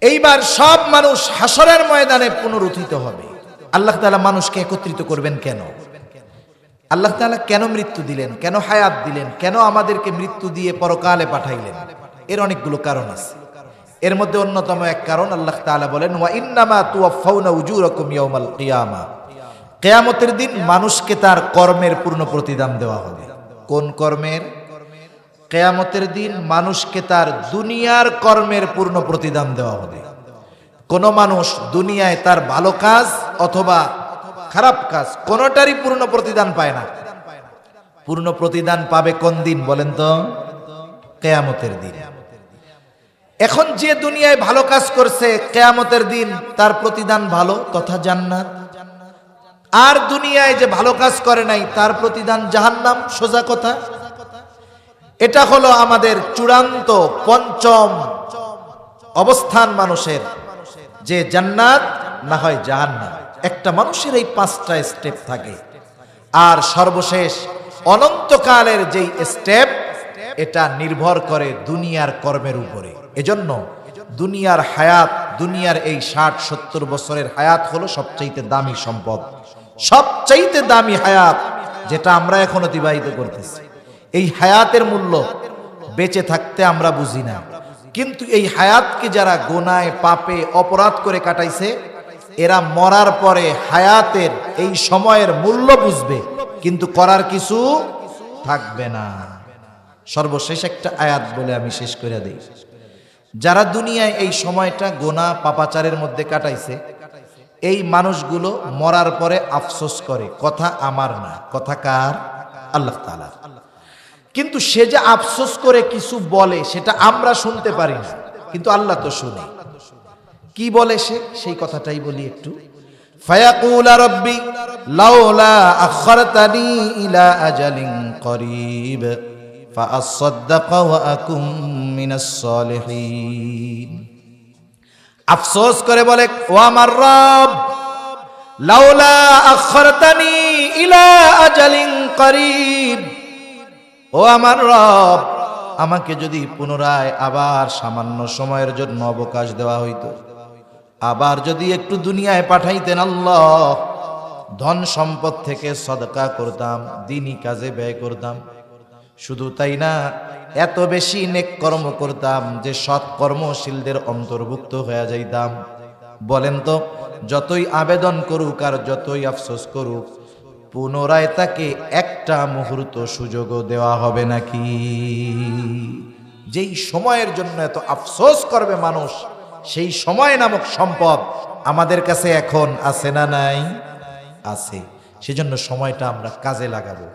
এইবার সব মানুষ হাসরের ময়দানে পুনরুত্থিত হবে। আল্লাহ তাআলা মানুষকে একত্রিত করবেন কেন? আল্লাহ তাআলা কেন মৃত্যু দিলেন, কেন হায়াত দিলেন, কেন আমাদেরকে মৃত্যু দিয়ে পরকালে পাঠাইলেন? এর অনেকগুলো কারণ আছে। এর মধ্যে অন্যতম এক কারণ, আল্লাহ তাআলা বলেন ওয়া ইন্নামা তুওয়াফাউনা উজুরাকুম ইয়াউমাল কিয়ামা। কিয়ামতের দিন মানুষকে তার কর্মের পূর্ণ প্রতিদান দেওয়া হবে। কোন কর্মের? কিয়ামতের দিন মানুষকে তার দুনিয়ার কর্মের পূর্ণ প্রতিদান দেওয়া হবে। কোন মানুষ দুনিয়ায় তার ভালো কাজ অথবা খারাপ কাজ কোনটারই পূর্ণ প্রতিদান পায় না। পূর্ণ প্রতিদান পাবে কোন দিন বলেন তো? কিয়ামতের দিন। এখন যে দুনিয়ায় ভালো কাজ করছে, কিয়ামতের দিন তার প্রতিদান ভালো তথা জান্নাত। আর দুনিয়ায় যে ভালো কাজ করে নাই, তার প্রতিদান জাহান্নাম। সোজা কথা। এটা হলো আমাদের চূড়ান্ত পঞ্চম অবস্থান মানুষের, যে জান্নাত না হয় জাহান্নাম। একটা মানুষের এই 5টা স্টেপ থাকে। আর সর্বশেষ অনন্তকালের যেই স্টেপ, এটা নির্ভর করে দুনিয়ার কর্মের উপরে। এজন্য দুনিয়ার হায়াত, দুনিয়ার এই 60-70 বছরের হায়াত হলো সবচাইতে দামি সম্পদ, সবচাইতে দামি হায়াত, যেটা আমরা এখন অতিবাহিত করতেছি। এই হায়াতের মূল্য বেঁচে থাকতে আমরা বুঝি না, কিন্তু এই হায়াতকে যারা গোনায় পাপে অপরাধ করে কাটাইছে, এরা মরার পরে হায়াতের এই সময়ের মূল্য বুঝবে, কিন্তু করার কিছু থাকবে না। সর্বশেষ একটা আয়াত বলে আমি শেষ করে দেই। যারা দুনিয়ায় এই সময়টা গোনা পাপাচারের মধ্যে কাটাইছে, এই মানুষগুলো মরার পরে আফসোস করে, কথা আমার না, কথা কার? আল্লাহ তাআলা। কিন্তু সে যে আফসোস করে কিছু বলে, সেটা আমরা শুনতে পারি না, কিন্তু আল্লাহ তো শুনে। কি বলে সে? সেই কথাটাই বলি একটু। ফায়াকুলা রাব্বি লাউলা আখরতানি ইলা আজালিন করিব ফাআসাদদাকা ওয়া আকুম মিনাস সালিহিন। আফসোস করে বলে, ও আমার রব, লাউলা আখরতানি ইলা আজালিন করিব, ও আমার রব, আমাকে যদি পুনরায় আবার সামান্য সময়ের জন্য অবকাশ দেওয়া হইতো, আবার যদি একটু দুনিয়ায় পাঠাইতেন আল্লাহ, ধন সম্পদ থেকে সদকা করতাম, দ্বীনি কাজে ব্যয় করতাম। শুধু তাই না, এত বেশি নেক কর্ম করতাম যে সৎ কর্মশীলদের অন্তর্ভুক্ত হয়ে যাইতাম। বলেন তো, যতই আবেদন করুক আর যতই আফসোস করুক, পুনরায় তাকে একটা মুহূর্ত সুযোগও দেওয়া হবে নাকি? যেই সময়ের জন্য এত আফসোস করবে মানুষ, সেই সময় নামক সম্পদ আমাদের কাছে এখন আছে না নাই? আছে। সেজন্য সময়টা আমরা কাজে লাগাবো।